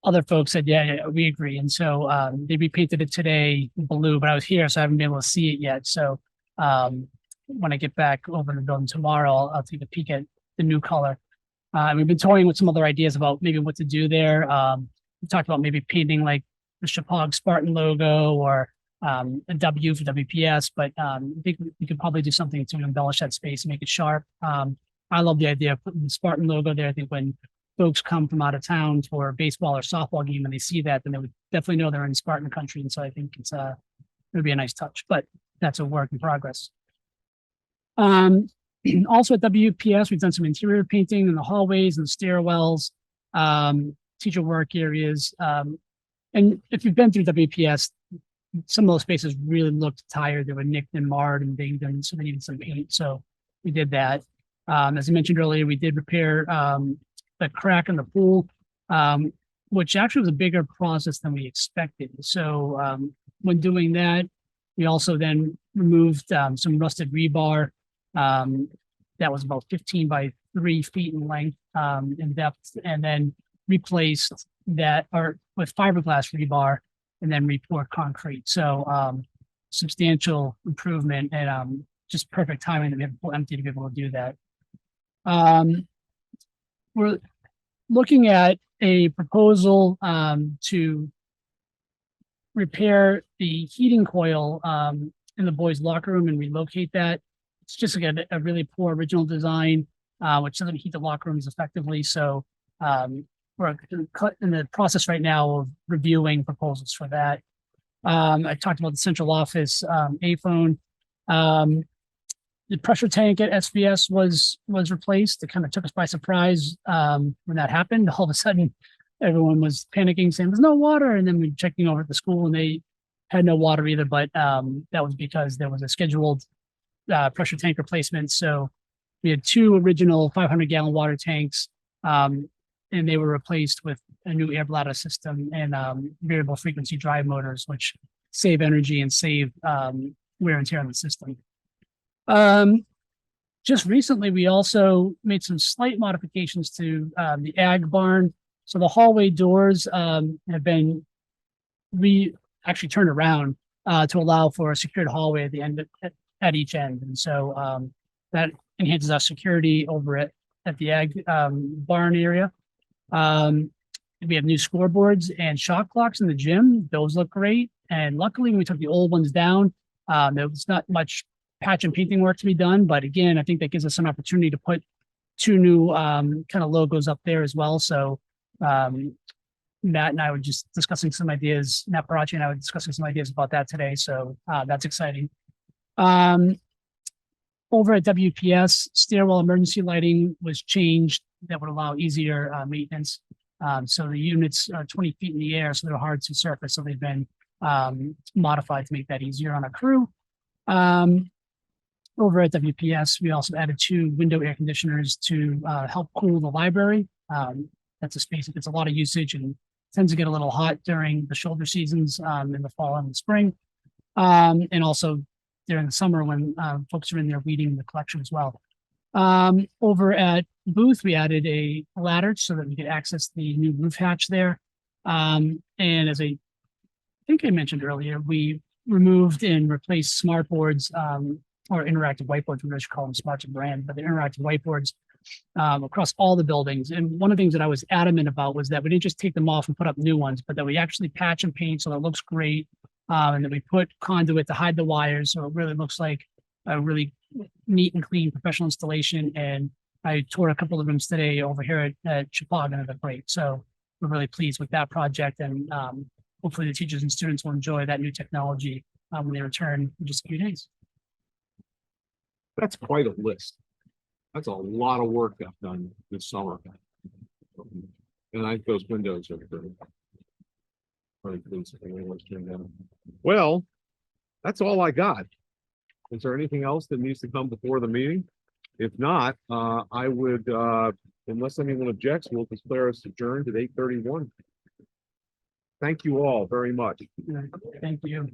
other folks said, yeah, we agree. And so they repainted it today blue, but I was here, so I haven't been able to see it yet. So when I get back over to the building tomorrow, I'll take a peek at the new color. And we've been toying with some other ideas about maybe what to do there. We talked about maybe painting like the Chapag Spartan logo or a W for WPS, but I think we could probably do something to embellish that space and make it sharp. I love the idea of putting the Spartan logo there. I think when folks come from out of town for a baseball or softball game and they see that, then they would definitely know they're in Spartan country. And so I think it would be a nice touch, but that's a work in progress. Also at WPS, we've done some interior painting in the hallways and the stairwells, teacher work areas. And if you've been through WPS, some of those spaces really looked tired. They were nicked and marred and dinged, and so they needed some paint. So we did that. As I mentioned earlier, we did repair the crack in the pool, which actually was a bigger process than we expected. So when doing that, we also then removed some rusted rebar that was about 15 by 3 feet in length in depth, and then replaced that with fiberglass rebar and then repoured concrete. So substantial improvement and just perfect timing that we have the pool empty to be able to do that. We're looking at a proposal to repair the heating coil in the boys' locker room and relocate that. It's just like a really poor original design, which doesn't heat the locker rooms effectively. So we're in the process right now of reviewing proposals for that. I talked about the central office A-phone. The pressure tank at SBS was replaced. It kind of took us by surprise when that happened. All of a sudden, everyone was panicking, saying there's no water. And then we checking over at the school and they had no water either. But that was because there was a scheduled pressure tank replacement. So we had 2 original 500-gallon water tanks, and they were replaced with a new air bladder system and variable frequency drive motors, which save energy and save wear and tear on the system. Just recently, we also made some slight modifications to the ag barn. So the hallway doors have been we actually turned around to allow for a secured hallway at the end at each end. And so that enhances our security over at the ag barn area. We have new scoreboards and shot clocks in the gym. Those look great. And luckily, when we took the old ones down, there was not much patch and painting work to be done. But again, I think that gives us an opportunity to put two new kind of logos up there as well. So Matt and I were just discussing some ideas. Matt Parachi and I were discussing some ideas about that today. So that's exciting. Over at WPS, stairwell emergency lighting was changed that would allow easier maintenance. So the units are 20 feet in the air, so they're hard to surface. So they've been modified to make that easier on a crew. Over at WPS, we also added 2 window air conditioners to help cool the library. That's a space that gets a lot of usage and tends to get a little hot during the shoulder seasons in the fall and the spring. And also during the summer when folks are in there weeding the collection as well. Over at Booth, we added a ladder so that we could access the new roof hatch there. And as I think I mentioned earlier, we removed and replaced smart boards or interactive whiteboards. We should call them smart to brand, but the interactive whiteboards across all the buildings. And one of the things that I was adamant about was that we didn't just take them off and put up new ones, but that we actually patch and paint so that it looks great. And then we put conduit to hide the wires. So it really looks like a really neat and clean professional installation. And I toured a couple of rooms today over here at Chappaqua, and they're great. So we're really pleased with that project. And hopefully the teachers and students will enjoy that new technology when they return in just a few days. That's quite a list. That's a lot of work I've done this summer. And I think those windows are good. Well, that's all I got. Is there anything else that needs to come before the meeting? If not, I would, unless anyone objects, we'll declare us adjourned at 8:31. Thank you all very much. Thank you.